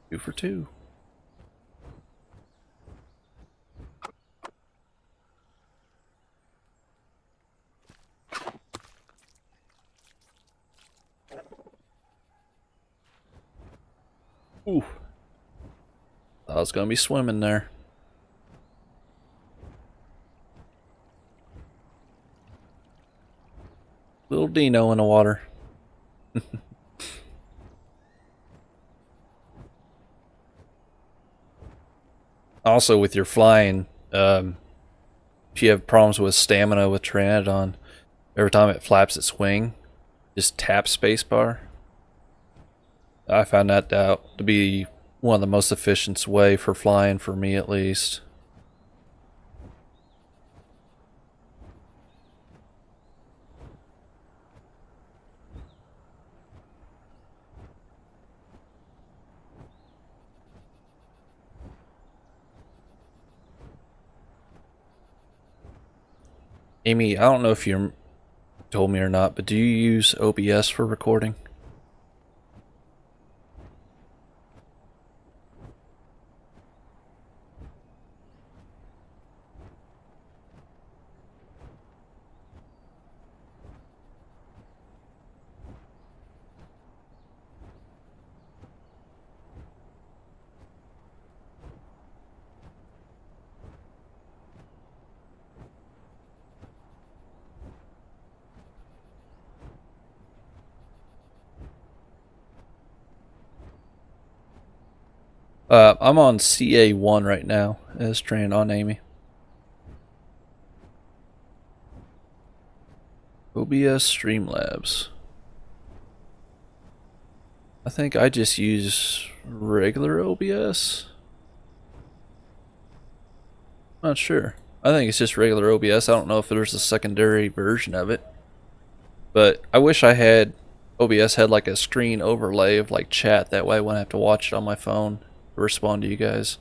Two for two. Ooh. I was gonna be swimming there. Little Dino in the water. Also, with your flying, if you have problems with stamina with Pteranodon, every time it flaps its wing, just tap spacebar. I found that out to be one of the most efficient way for flying, for me at least. Amy, I don't know if you told me or not, but do you use OBS for recording? I'm on CA1 right now as trained on Amy. OBS Streamlabs. I think I just use regular OBS. Not sure. I think it's just regular OBS. I don't know if there's a secondary version of it. But I wish I had OBS had like a screen overlay of like chat. That way I wouldn't have to watch it on my phone to respond to you guys.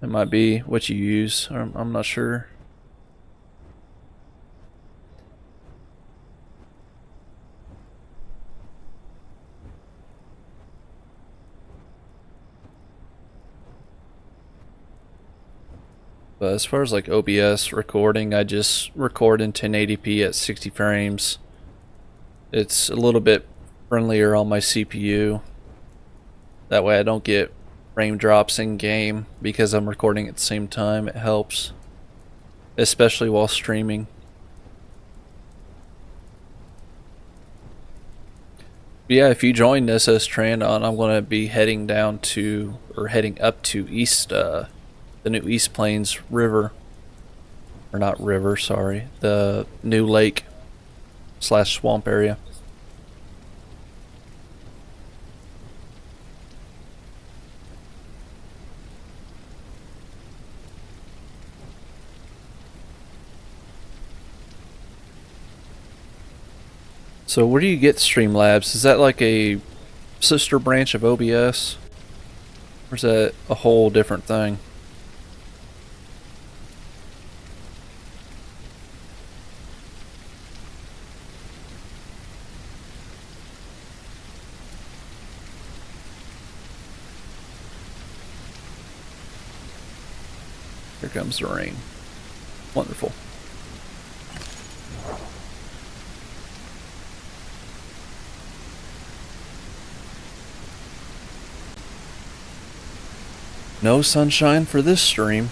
It might be what you use. I'm not sure. But as far as like OBS recording, I just record in 1080p at 60 frames. It's a little bit friendlier on my CPU. That way I don't get frame drops in game because I'm recording at the same time. It helps, especially while streaming. But yeah, if you join this as Pteranodon, I'm going to be heading down to, or heading up to East, the new East Plains River. Or not river, sorry. The new lake / swamp area. So where do you get Streamlabs? Is that like a sister branch of OBS? Or is that a whole different thing? Here comes the rain. Wonderful. No sunshine for this stream.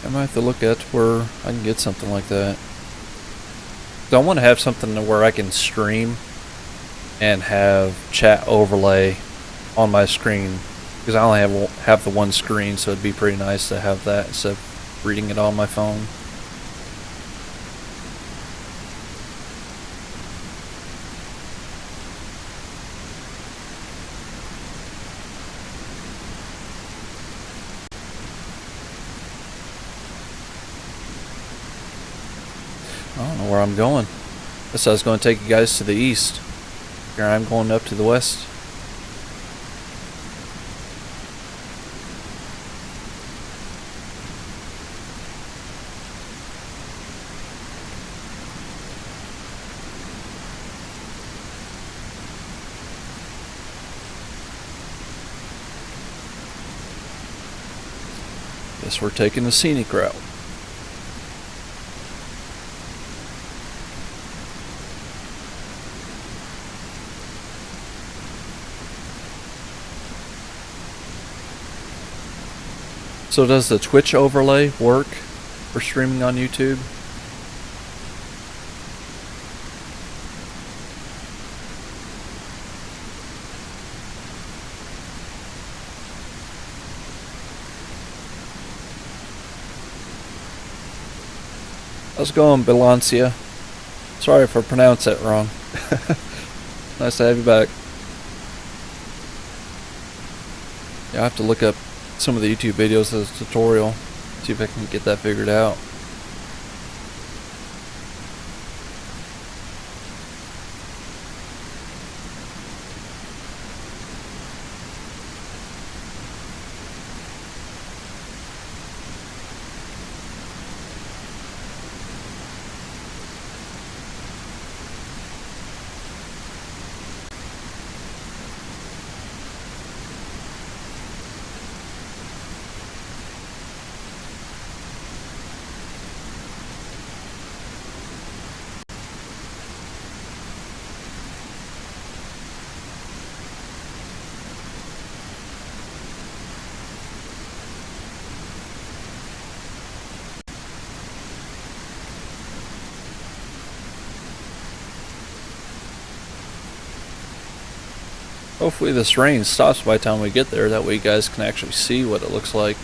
I might have to look at where I can get something like that. So I want to have something where I can stream and have chat overlay on my screen, because I only have the one screen, so it'd be pretty nice to have that instead of reading it on my phone. I don't know where I'm going. Guess I was going to take you guys to the east. Here I'm going up to the west. Guess we're taking the scenic route. So does the Twitch overlay work for streaming on YouTube? How's it going, Bilancia? Sorry if I pronounced that wrong. Nice to have you back. Yeah, I have to look up some of the YouTube videos as a tutorial, see if I can get that figured out. Hopefully this rain stops by the time we get there, that way you guys can actually see what it looks like.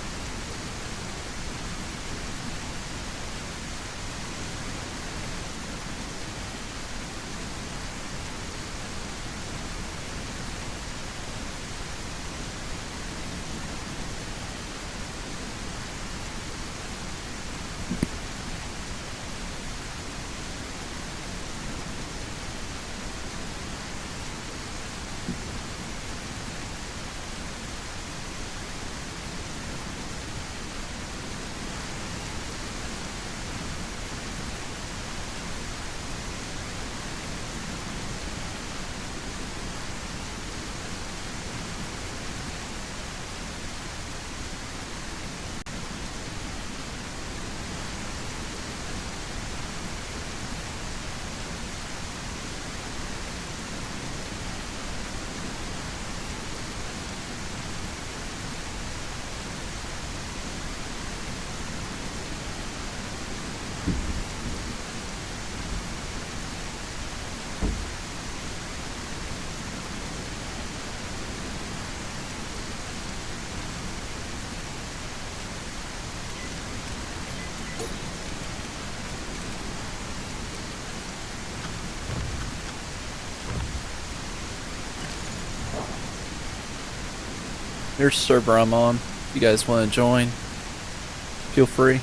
Here's the server I'm on. If you guys want to join, feel free.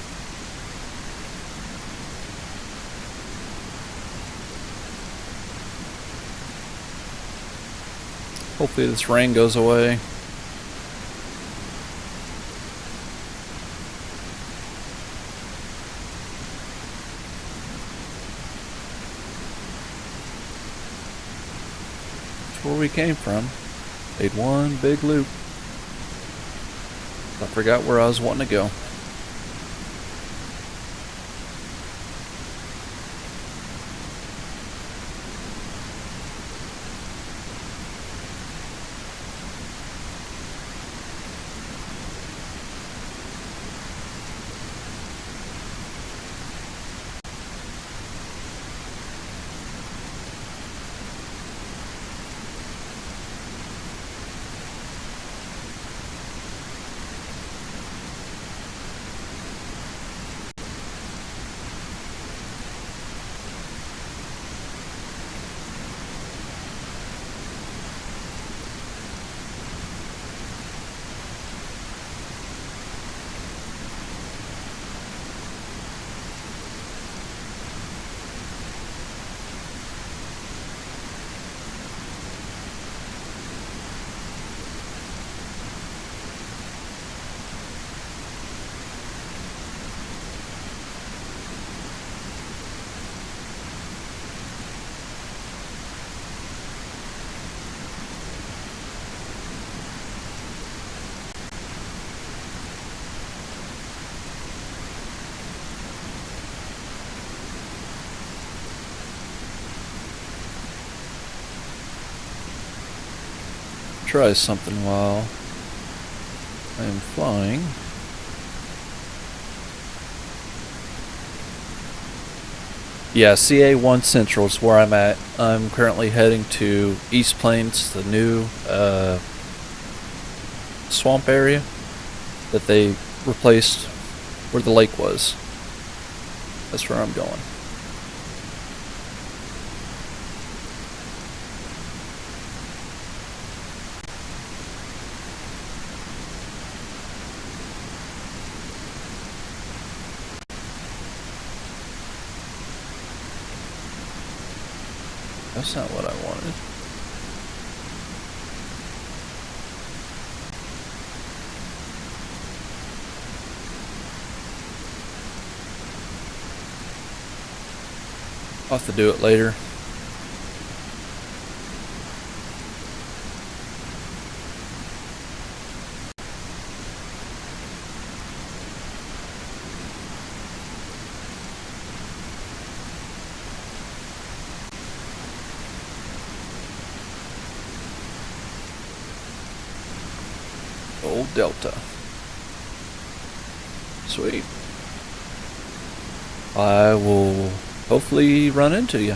Hopefully this rain goes away. That's where we came from. Made one big loop. I forgot where I was wanting to go. try something while I am flying. Yeah, CA1 Central is where I'm at. I'm currently heading to East Plains, the new swamp area that they replaced where the lake was. That's where I'm going. That's not what I wanted. I'll have to do it later. Old Delta. Sweet. I will hopefully run into you.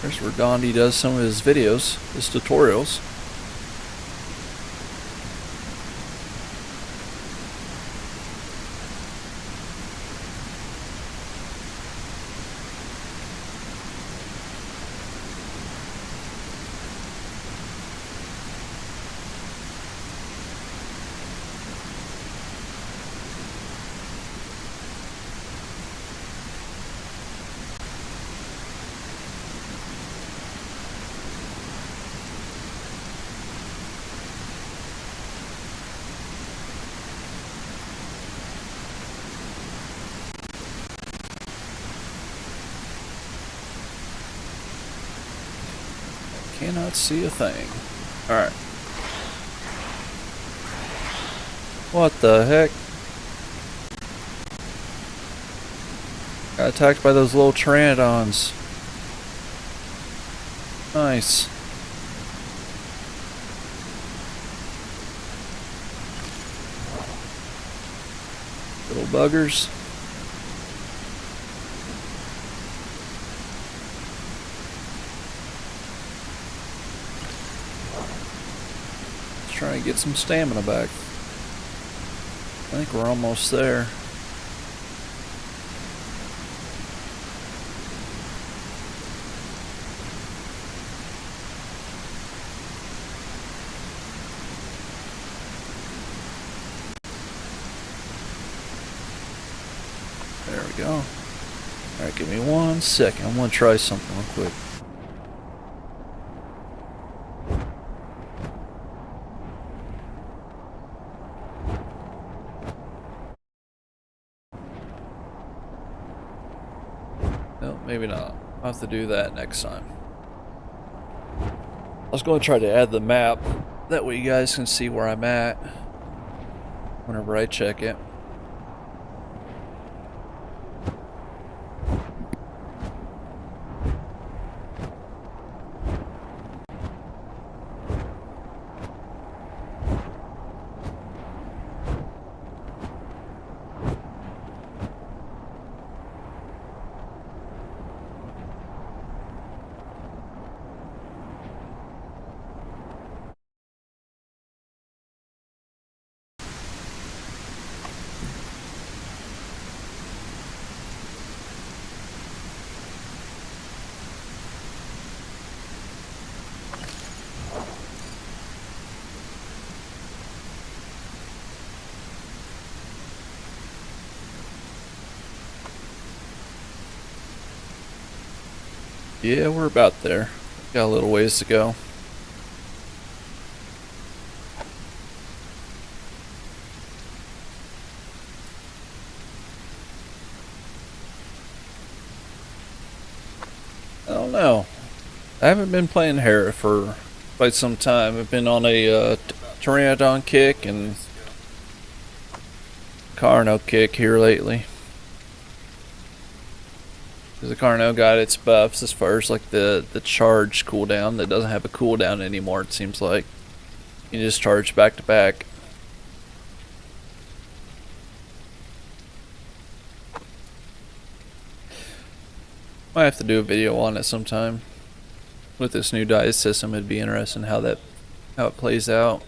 There's where Gandhi does some of his videos, his tutorials. Cannot see a thing. Alright. What the heck? Got attacked by those little pteranodons. Nice. Little buggers. Try and get some stamina back. I think we're almost there. There we go. Alright, give me 1 second. I'm gonna try something real quick. No, maybe not. I'll have to do that next time. I was going to try to add the map. That way you guys can see where I'm at whenever I check it. Yeah, we're about there. Got a little ways to go. I don't know. I haven't been playing Hera for quite some time. I've been on a Pteranodon kick and Carno kick here lately. Because the Carno got its buffs as far as like the charge cooldown that doesn't have a cooldown anymore, it seems like. You just charge back to back. Might have to do a video on it sometime. With this new dice system, it'd be interesting how it plays out.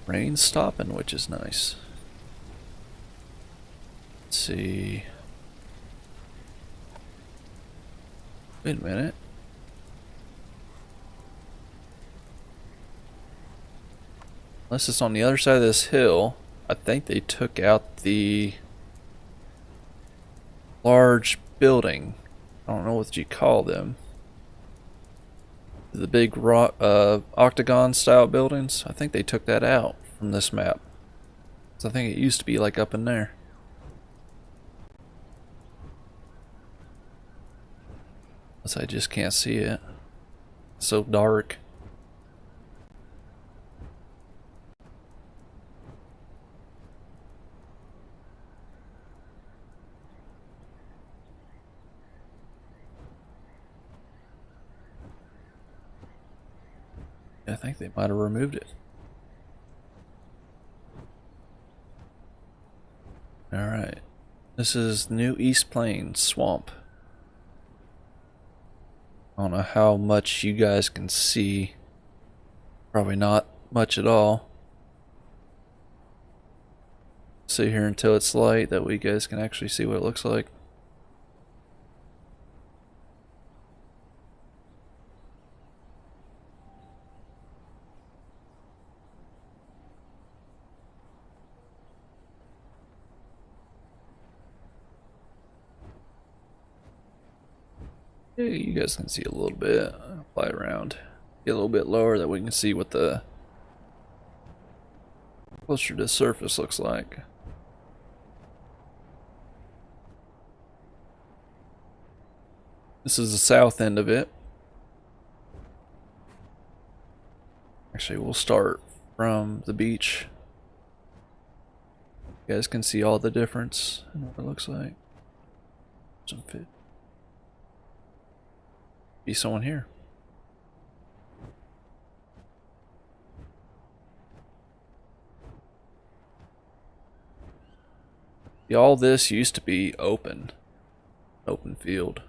Rain's stopping, which is nice. Let's see. Wait a minute. Unless it's on the other side of this hill, I think they took out the large building. I don't know what you call them. The big octagon style buildings. I think they took that out from this map. So I think it used to be like up in there. Unless I just can't see it. It's so dark. I think they might have removed it. Alright. This is New East Plains Swamp. I don't know how much you guys can see. Probably not much at all. Sit here until it's light, that way you guys can actually see what it looks like. Yeah, you guys can see a little bit. Fly around. Get a little bit lower that we can see what the closer to the surface looks like. This is the south end of it. Actually, we'll start from the beach. You guys can see all the difference in what it looks like. Some fit. Be someone here. Yeah, all this used to be open field. A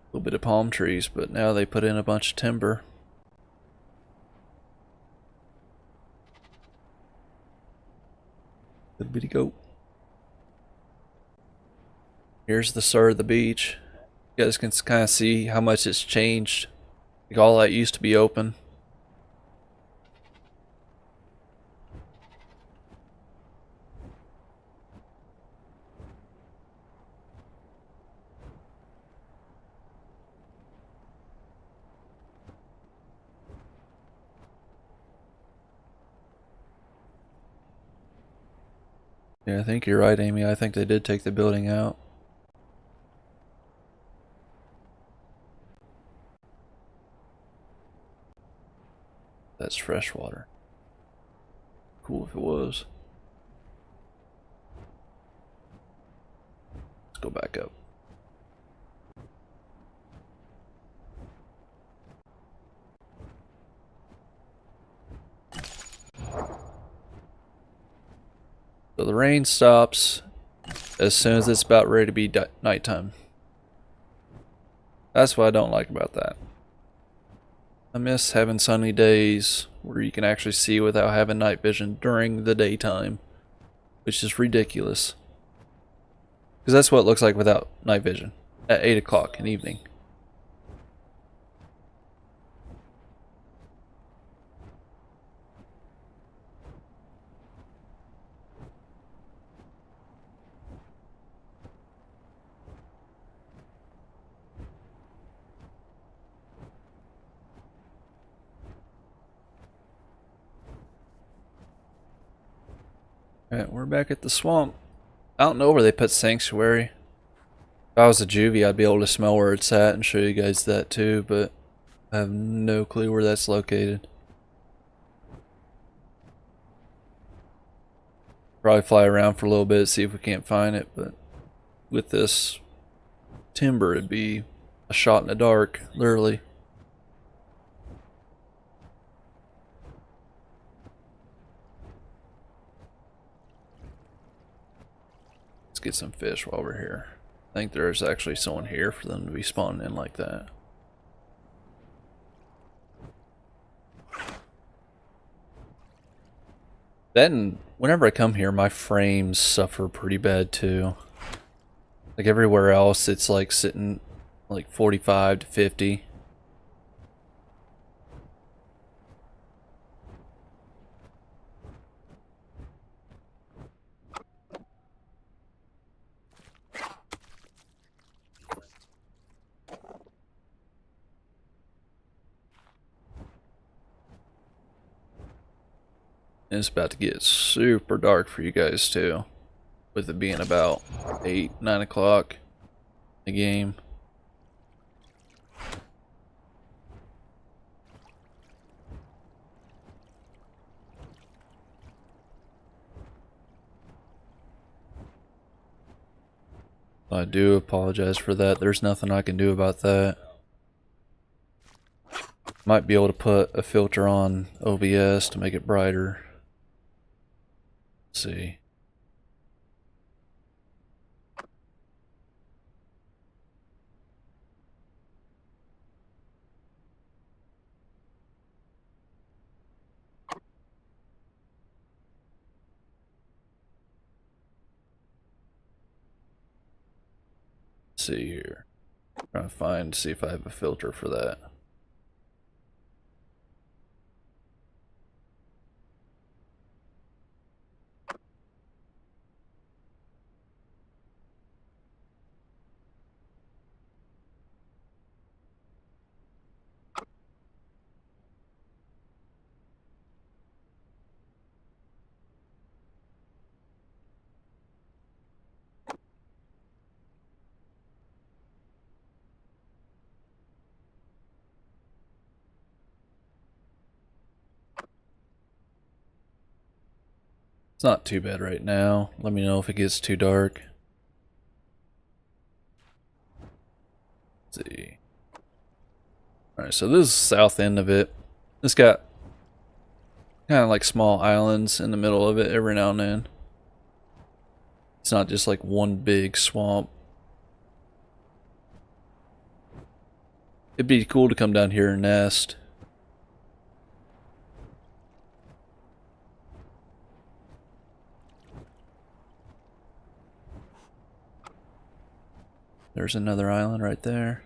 little bit of palm trees, but now they put in a bunch of timber. Little bitty goat. Here's the start of the beach. You guys can kind of see how much it's changed. Like all that used to be open. Yeah, I think you're right, Amy. I think they did take the building out. That's fresh water. Cool if it was. Let's go back up. So the rain stops as soon as it's about ready to be nighttime. That's what I don't like about that. I miss having sunny days where you can actually see without having night vision during the daytime, which is ridiculous. Because that's what it looks like without night vision at 8 o'clock in the evening. Alright, we're back at the swamp. I don't know where they put Sanctuary. If I was a juvie, I'd be able to smell where it's at and show you guys that too, but I have no clue where that's located. Probably fly around for a little bit, see if we can't find it, but with this timber, it'd be a shot in the dark, literally. Let's get some fish while we're here. I think there's actually someone here for them to be spawning in like that. Then, whenever I come here, my frames suffer pretty bad too. Like everywhere else, it's like sitting like 45 to 50. And it's about to get super dark for you guys too, with it being about 8, 9 o'clock in the game. I do apologize for that. There's nothing I can do about that. Might be able to put a filter on OBS to make it brighter. Let's see. Let's see here. Trying to find, see if I have a filter for that. It's not too bad right now. Let me know if it gets too dark. Let's see. Alright, so this is the south end of it. It's got kind of like small islands in the middle of it every now and then. It's not just like one big swamp. It'd be cool to come down here and nest. There's another island right there.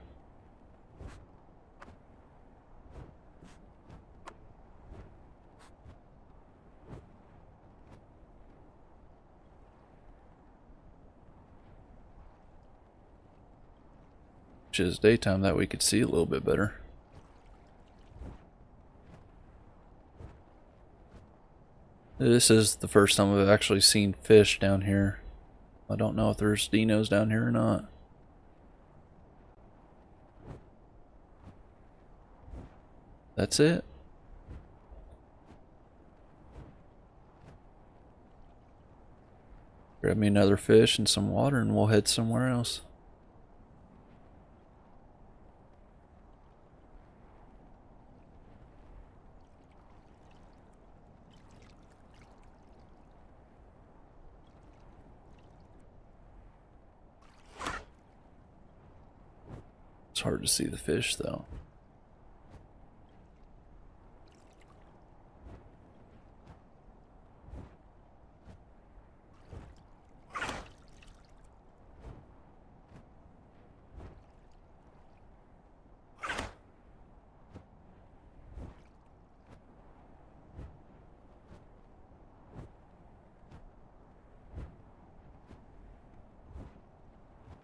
Which is daytime, that we could see a little bit better. This is the first time I've actually seen fish down here. I don't know if there's dinos down here or not. That's it. Grab me another fish and some water and we'll head somewhere else. It's hard to see the fish though.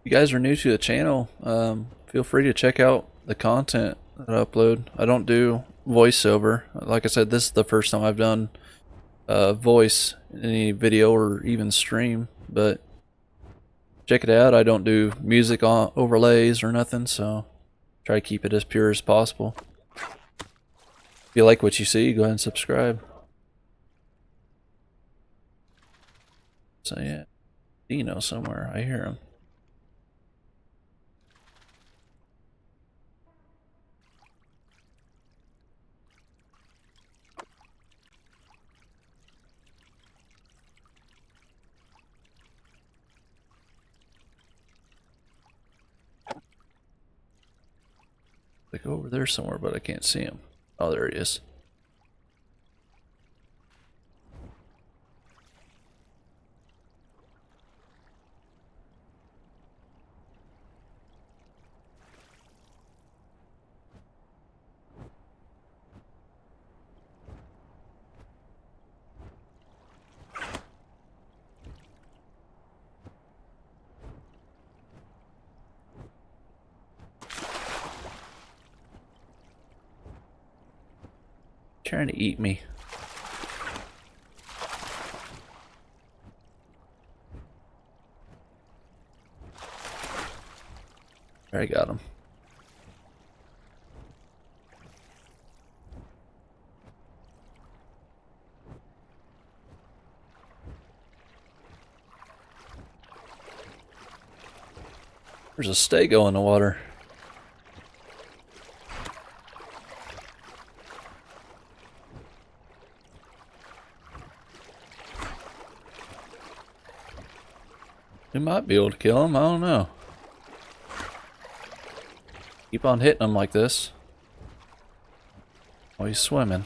If you guys are new to the channel, feel free to check out the content that I upload. I don't do voiceover. Like I said, this is the first time I've done voice in any video or even stream, but check it out. I don't do music on overlays or nothing, so try to keep it as pure as possible. If you like what you see, go ahead and subscribe. So yeah, Dino somewhere. I hear him. Like over there somewhere, but I can't see him. Oh, there he is. Trying to eat me. There, I got him. There's a stego in the water. We might be able to kill him, I don't know. Keep on hitting him like this. Oh, he's swimming.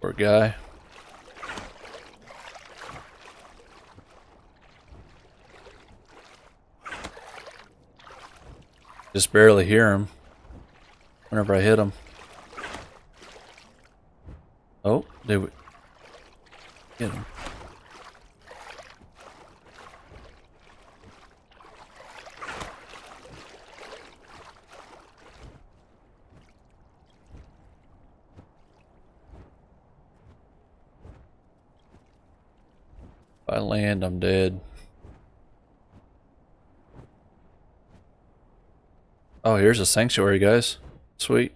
Poor guy. Just barely hear him whenever I hit him. Oh, they would get him. If I land, I'm dead. Oh, here's a sanctuary, guys. Sweet.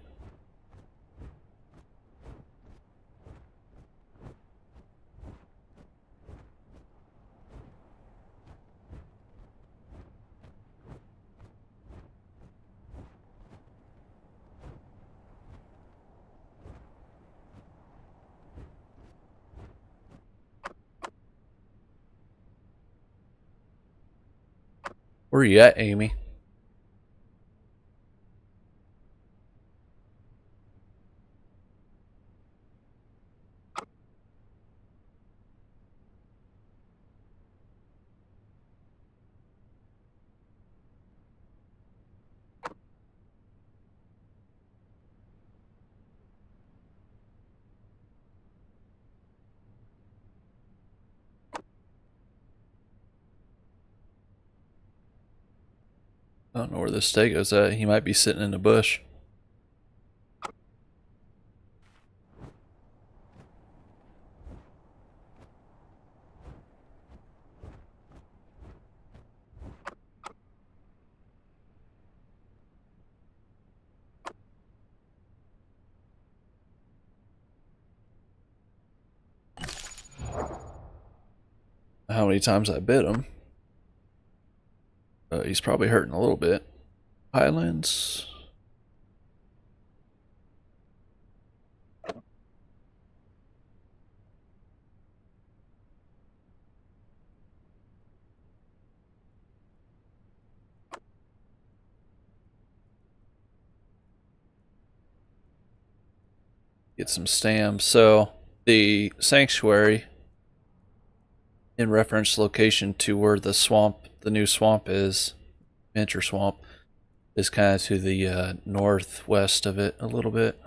Where are you at, Amy? I don't know where this stego's at. He might be sitting in the bush. How many times I bit him? He's probably hurting a little bit. Highlands. Get some stamps. So the sanctuary, in reference location to where the swamp, the new swamp is, Venture Swamp, is kind of to the northwest of it a little bit.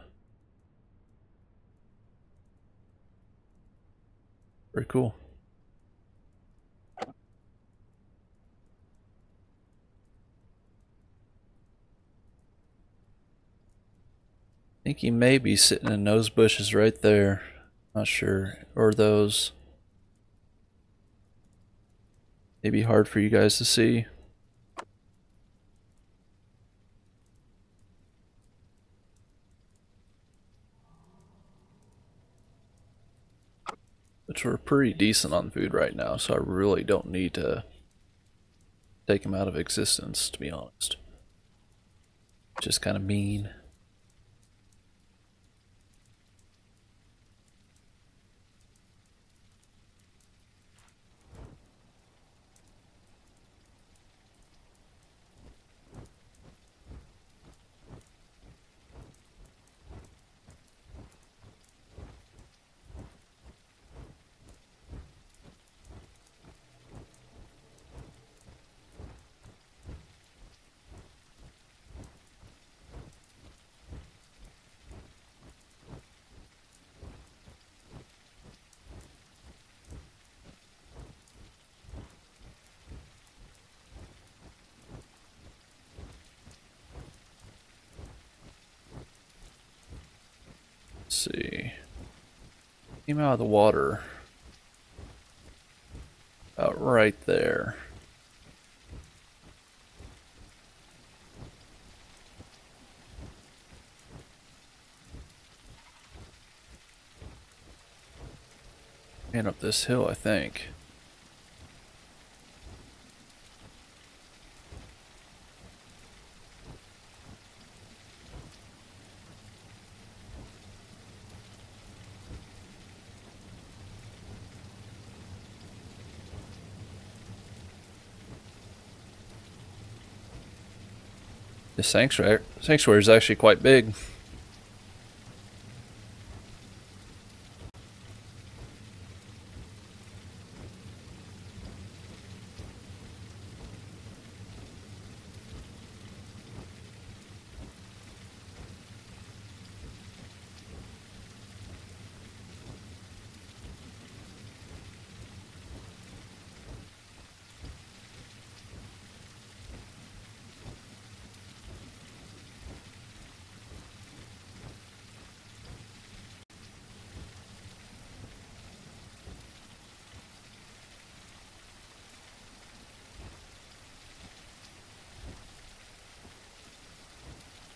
Very cool. think he may be sitting in those bushes right there. Not sure. Or those. Maybe hard for you guys to see. Which we're pretty decent on food right now, so I really don't need to take him out of existence, to be honest. Just kind of mean. Let's see. Came out of the water. About right there. And up this hill, I think. The sanctuary is actually quite big.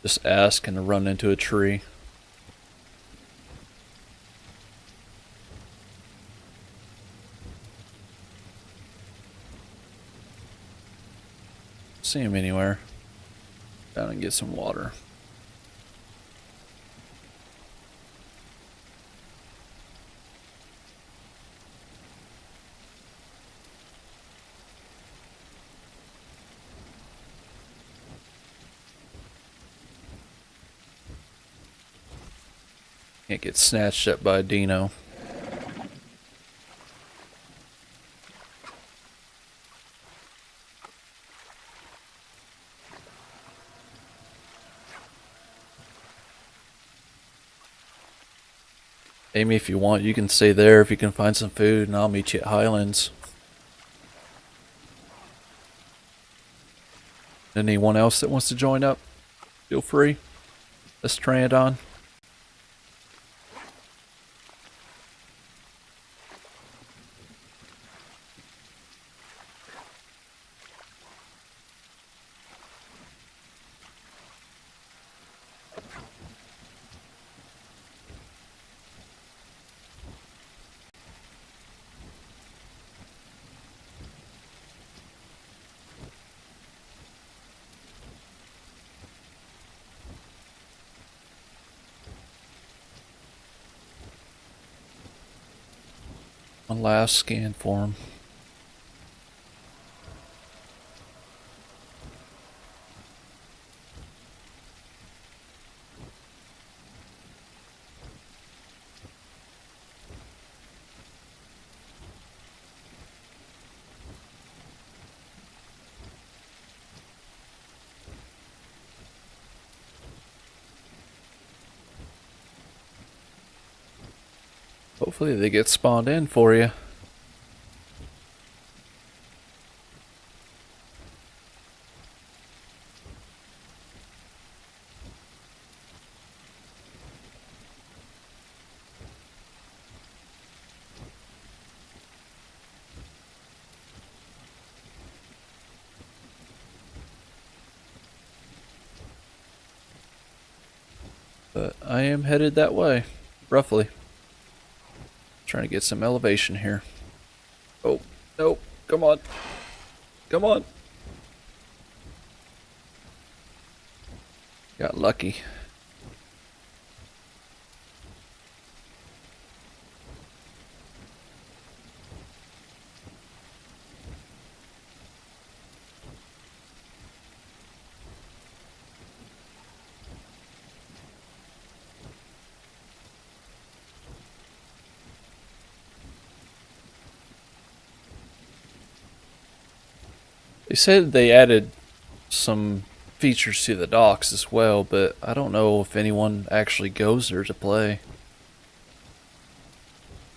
Just ask and run into a tree. See him anywhere. Down and get some water. Can't get snatched up by a dino. Amy, if you want, you can stay there if you can find some food, and I'll meet you at Highlands. Anyone else that wants to join up, feel free. Let's try it on. One last scan for him. Hopefully they get spawned in for you. But I am headed that way, roughly. Trying to get some elevation here. Oh, no, come on. Come on. Got lucky. They said they added some features to the docks as well, but I don't know if anyone actually goes there to play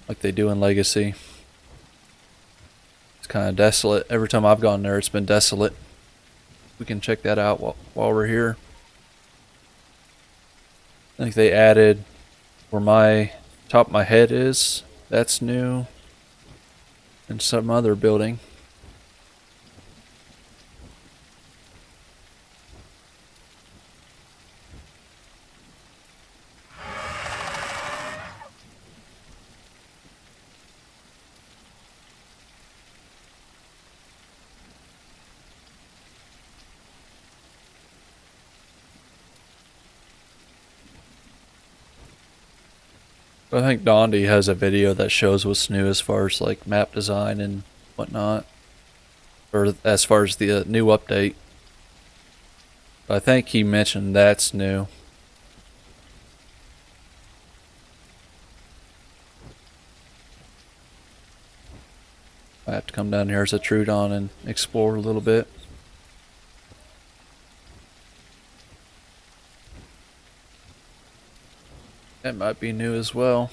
like they do in Legacy. It's kind of desolate. Every time I've gone there, it's been desolate. We can check that out while we're here. I think they added where my top of my head is. That's new. And some other building. I think Dondi has a video that shows what's new as far as like map design and whatnot, or as far as the new update. I think he mentioned that's new. I have to come down here as a Trudon and explore a little bit. That might be new as well.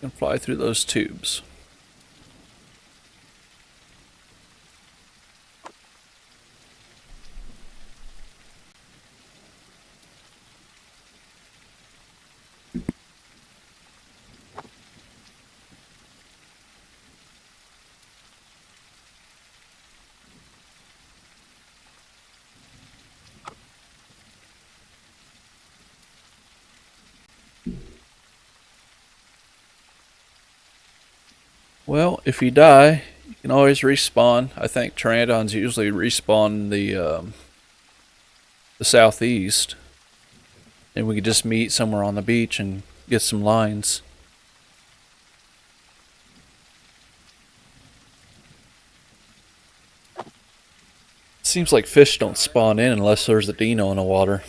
You can fly through those tubes. Well, if you die, you can always respawn. I think Pteranodons usually respawn the southeast, and we could just meet somewhere on the beach and get some lines. Seems like fish don't spawn in unless there's a dino in the water.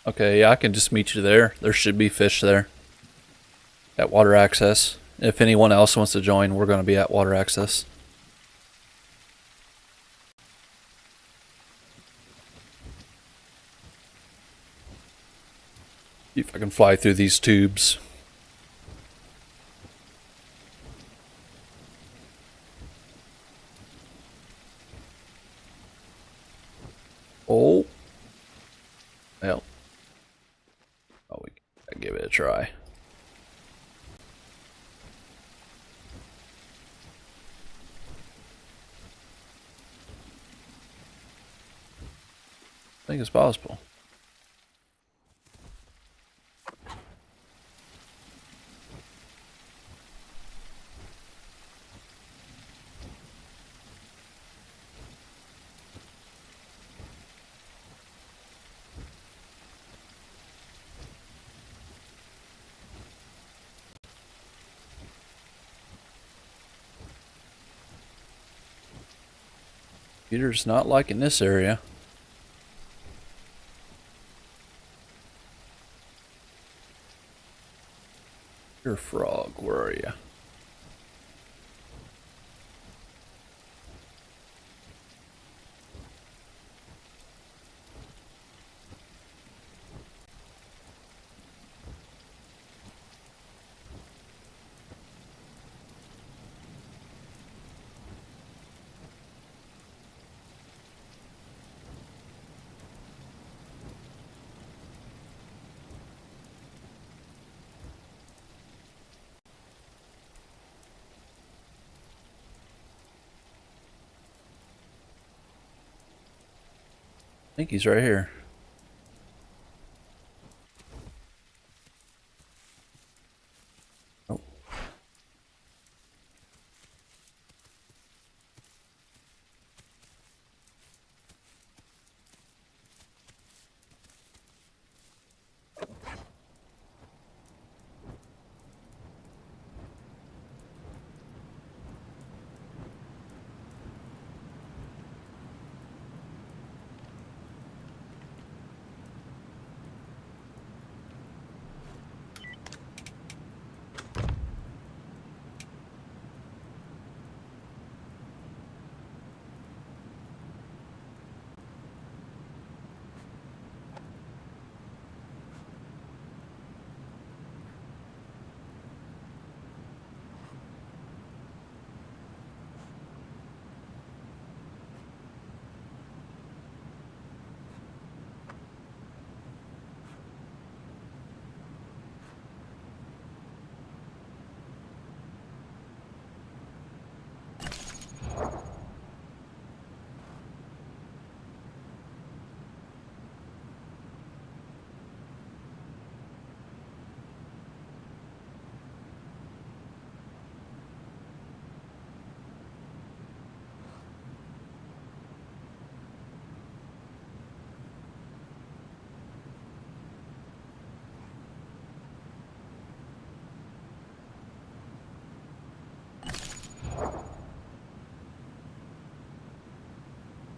Okay, yeah, I can just meet you there. There should be fish there. at water access. If anyone else wants to join, we're going to be at water access. See if I can fly through these tubes. Oh. Well. Oh, we gotta give it a try. I think it's possible. Peter's not liking this area. You're a frog, where are you? I think he's right here. Oh.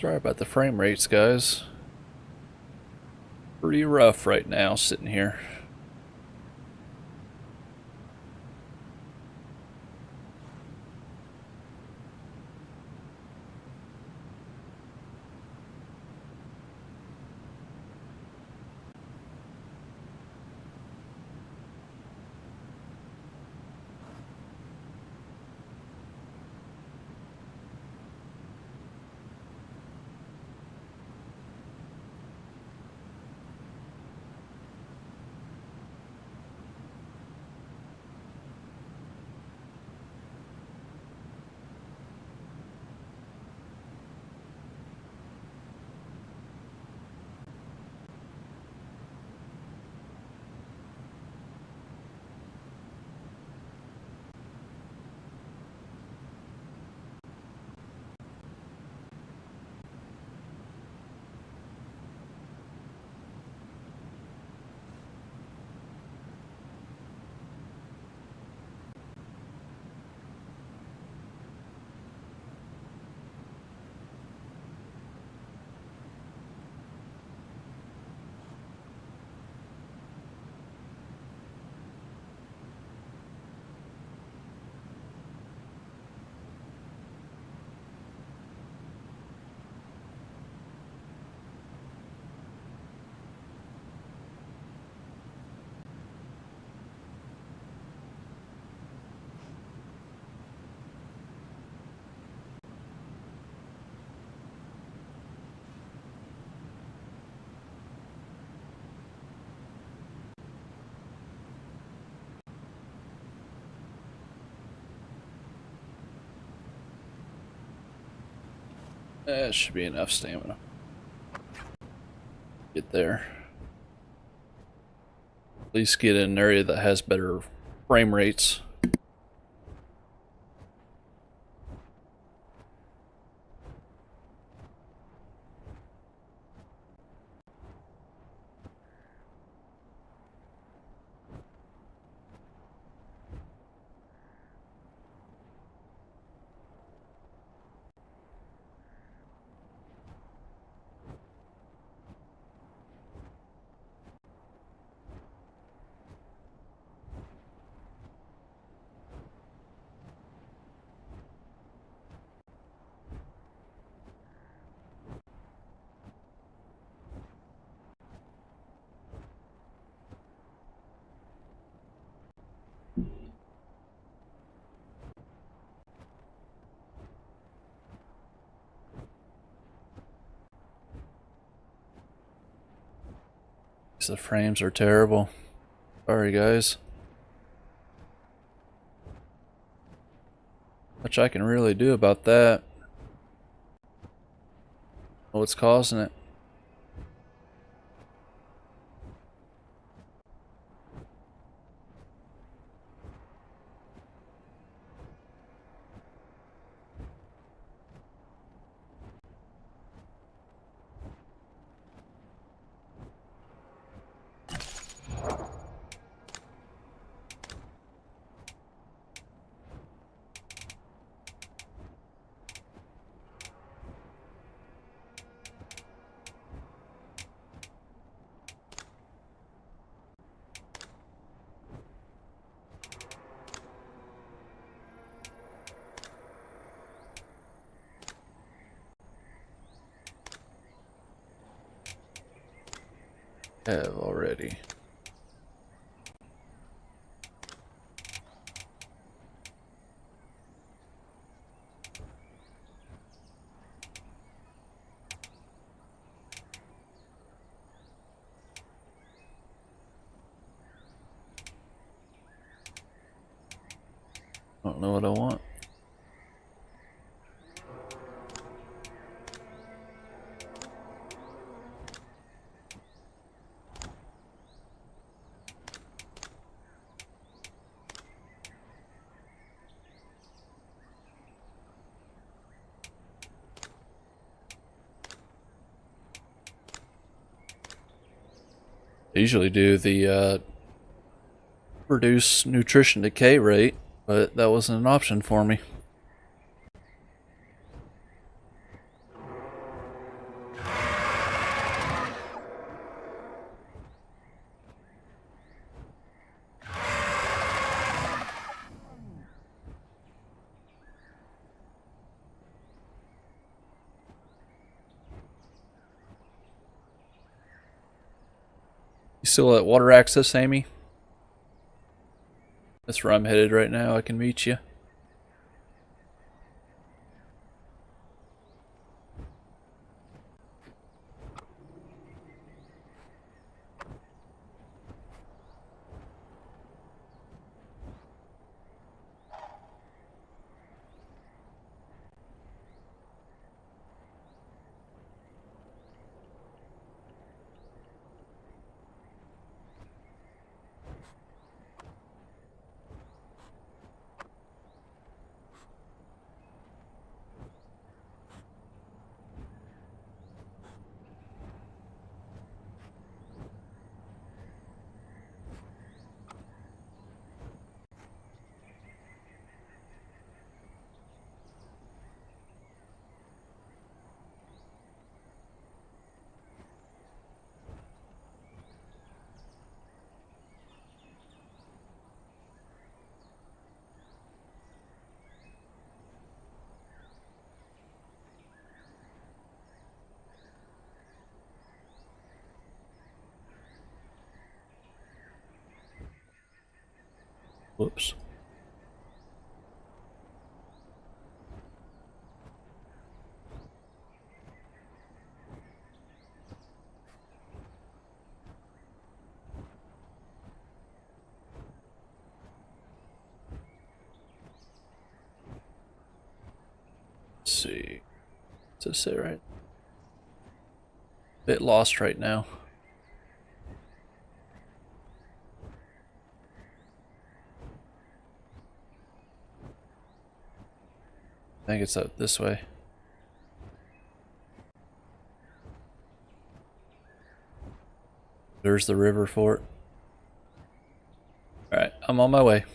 Sorry about the frame rates, guys. Pretty rough right now, sitting here. That should be enough stamina. Get there. At least get in an area that has better frame rates. The frames are terrible. Sorry, guys. Much I can really do about that. What's causing it? Have already. Don't know what I want. I usually do the reduce nutrition decay rate, but that wasn't an option for me. You still at water access, Amy? That's where I'm headed right now. I can meet you. Whoops. Let's see. to sit right. Bit lost right now. I think it's up this way. There's the river fort. Alright, I'm on my way.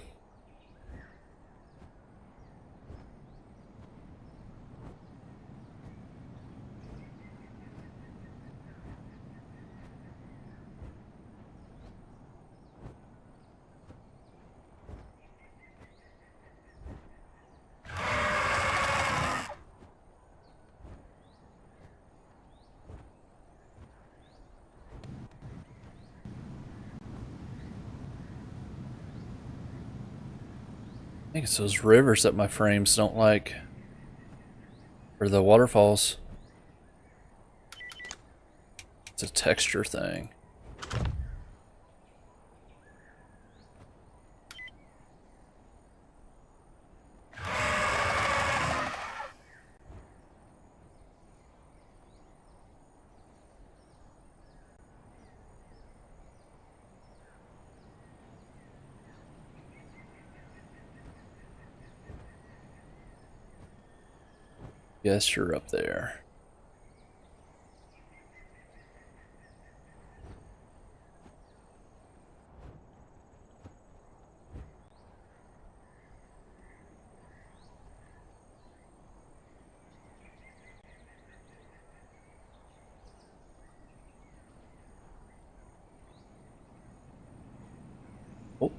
I think it's those rivers that my frames don't like. Or the waterfalls. It's a texture thing. Yes, you're up there. Oh.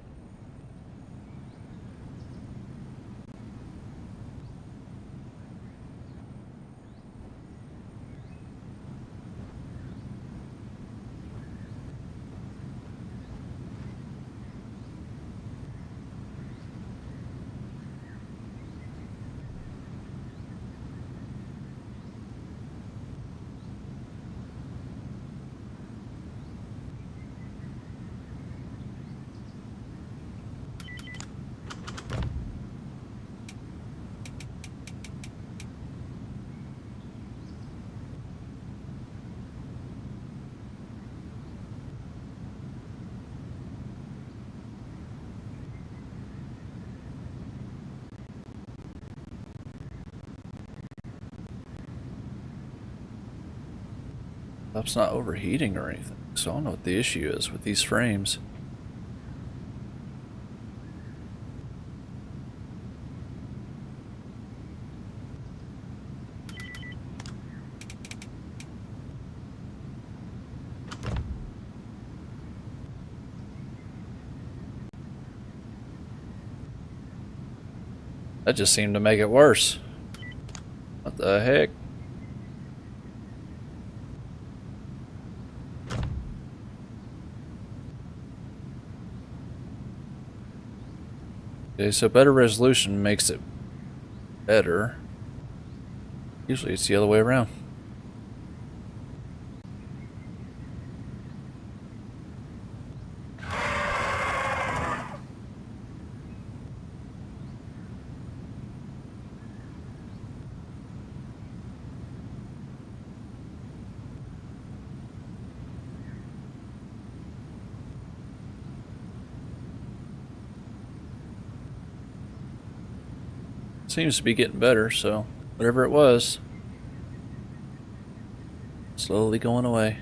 Laptop's not overheating or anything, so I don't know what the issue is with these frames. That just seemed to make it worse. What the heck? Okay, so better resolution makes it better. Usually it's the other way around. Seems to be getting better, so whatever it was, slowly going away.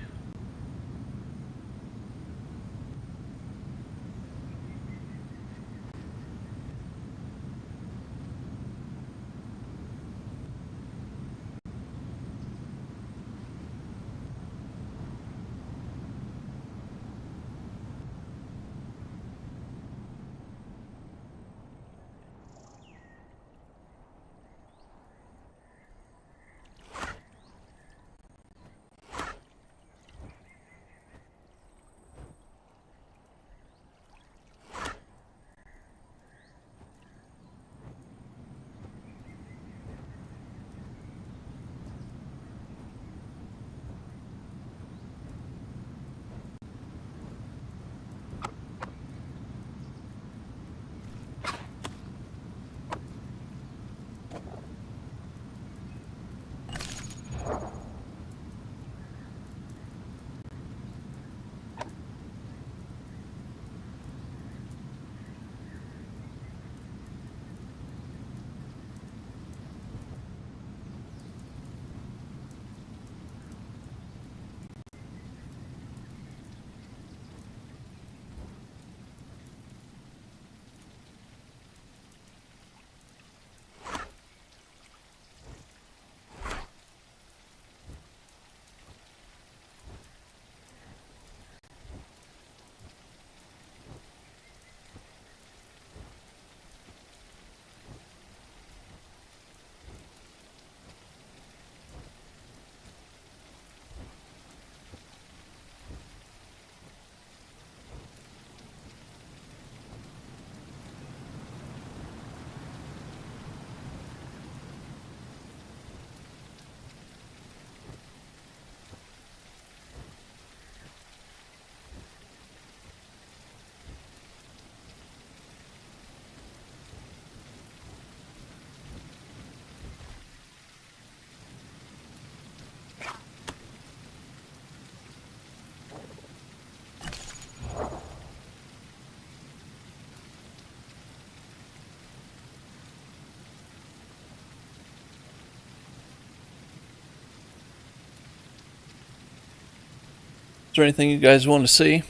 there anything you guys want to see?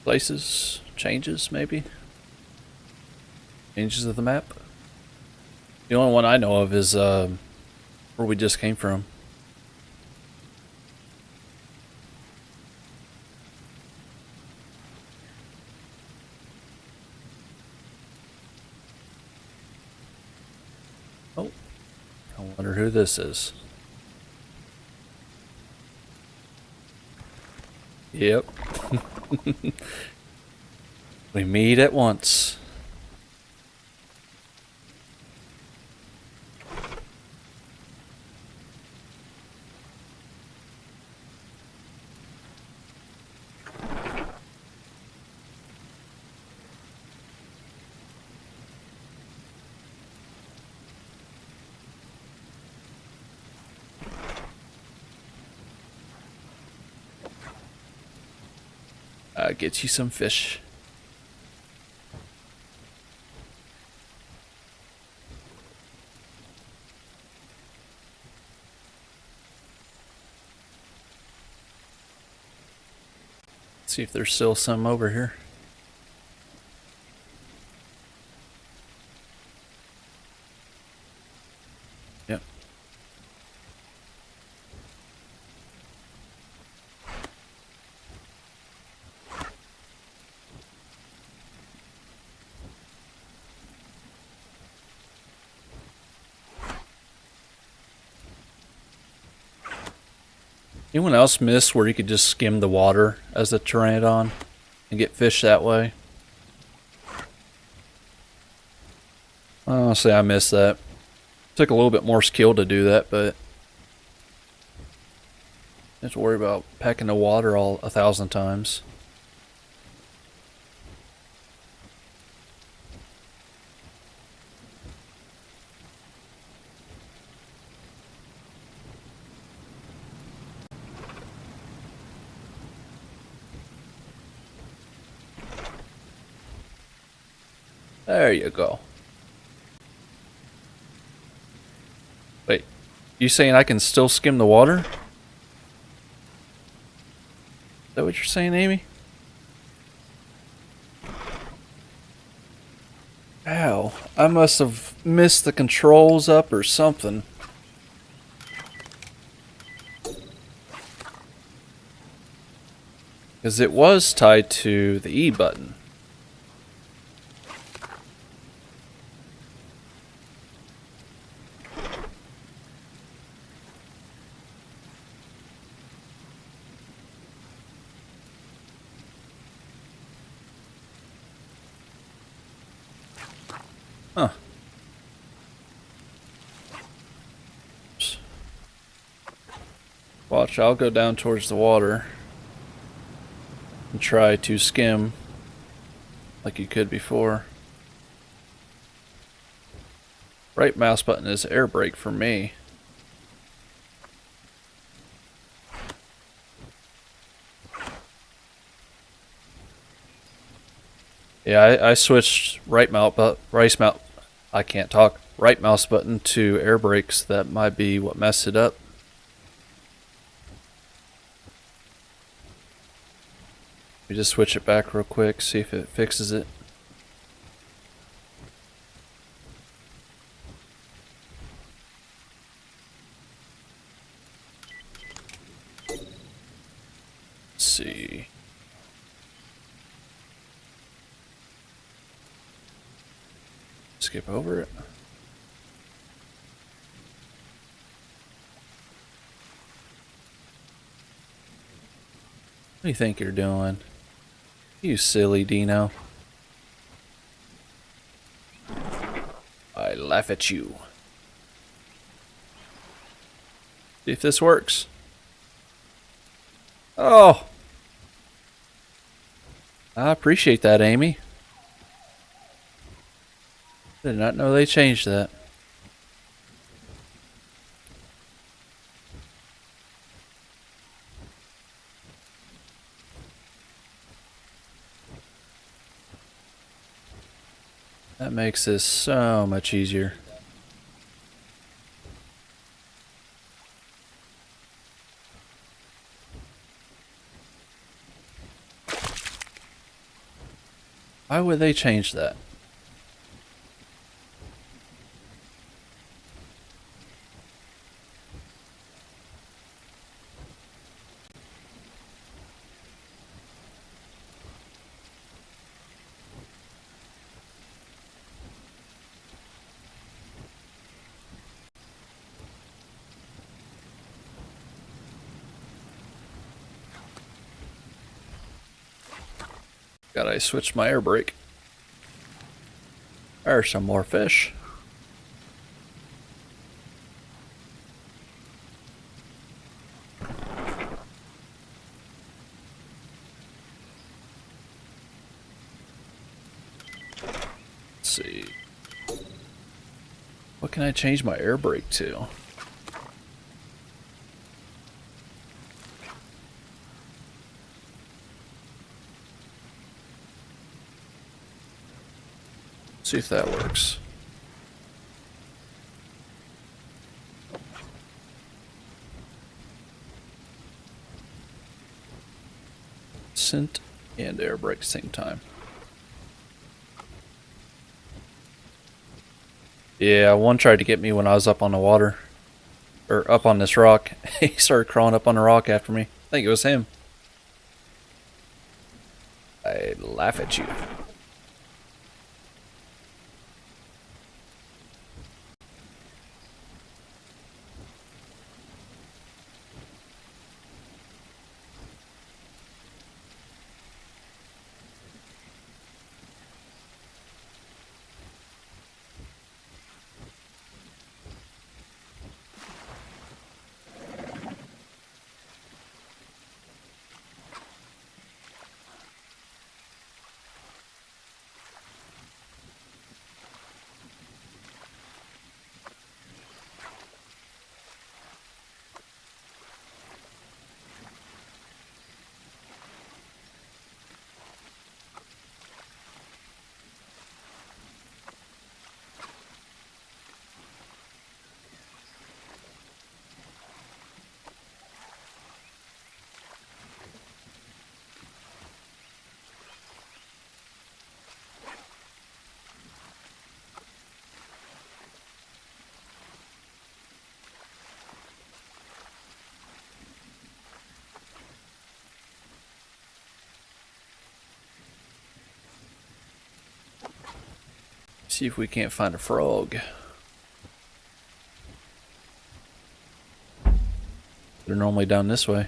Places, changes, maybe? Changes of the map? The only one I know of is where we just came from. Oh, I wonder who this is. Yep. We meet at once. Get you some fish. Let's see if there's still some over here. Yep. Anyone else miss where you could just skim the water as a pteranodon and get fish that way? Honestly, I miss that. Took a little bit more skill to do that, but I have to worry about packing the water all 1,000 times. There you go. Wait, you saying I can still skim the water? Is that what you're saying, Amy? Ow, I must have missed the controls up or something. Because it was tied to the E button. Huh. Watch, I'll go down towards the water and try to skim like you could before. Right mouse button is air brake for me. Yeah, I switched right mouse I can't talk. Right mouse button to air brakes. That might be what messed it up. We just switch it back real quick, see if it fixes it. Let's see. Skip over it. What do you think you're doing? You silly Dino. I laugh at you. See if this works. Oh! I appreciate that, Amy. Did not know they changed that. That makes this so much easier. Why would they change that? Gotta switch my air brake. There's some more fish. Let's see. What can I change my air brake to? See if that works. Scent and air brake same time. Yeah, one tried to get me when I was up on the water. Or up on this rock. He started crawling up on the rock after me. I think it was him. I laugh at you. See if we can't find a frog. They're normally down this way.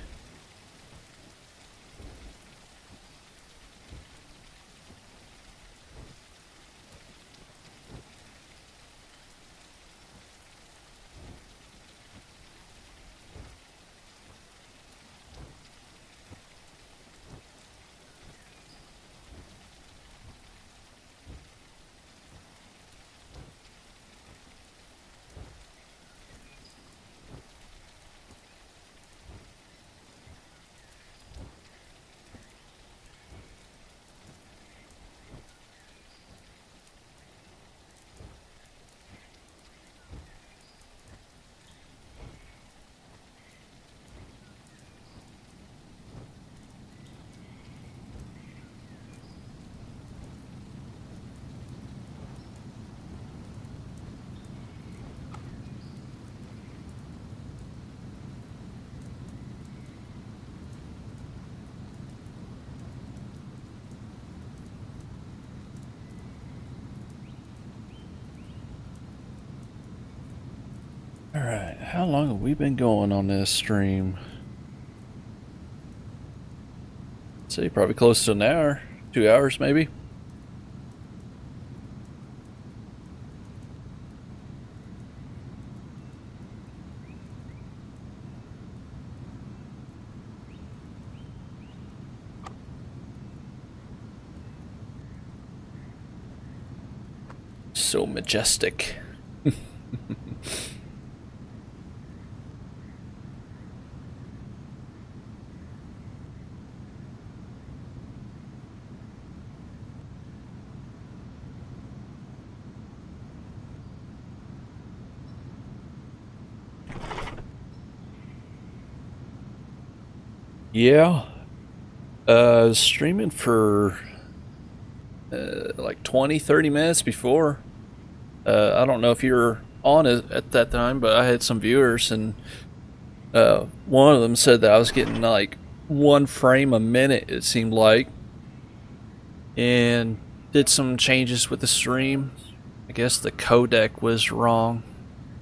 Alright, how long have we been going on this stream? I'd say probably close to an hour, 2 hours maybe. So majestic. Yeah. Streaming for like 20-30 minutes before. I don't know if you were on it at that time, but I had some viewers, and one of them said that I was getting like 1 frame a minute, it seemed like, and did some changes with the stream. I guess the codec was wrong.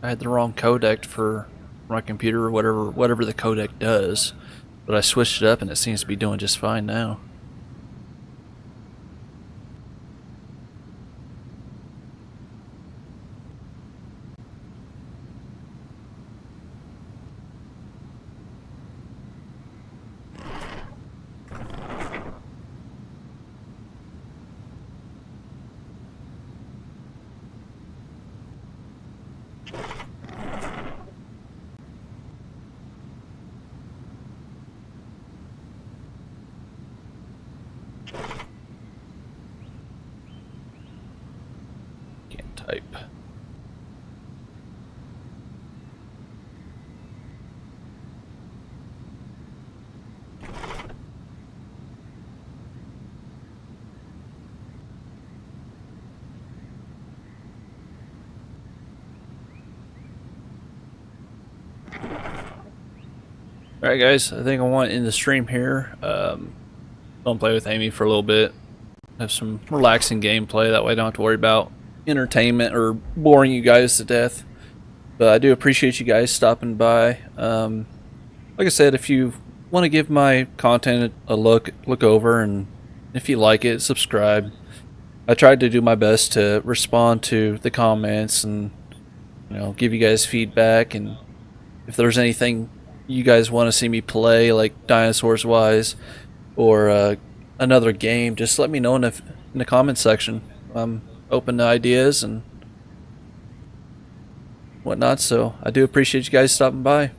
I had the wrong codec for my computer, or whatever the codec does, but I switched it up and it seems to be doing just fine now. Can't type. Alright guys, I think I want to end the stream here. Don't play with Amy for a little bit. Have some relaxing gameplay, that way I don't have to worry about entertainment or boring you guys to death. But I do appreciate you guys stopping by. Like I said, if you want to give my content a look over, and if you like it, subscribe. I tried to do my best to respond to the comments and, you know, give you guys feedback, and if there's anything you guys want to see me play, like dinosaurs wise, or another game, just let me know in the comment section. I'm open to ideas and whatnot, so I do appreciate you guys stopping by.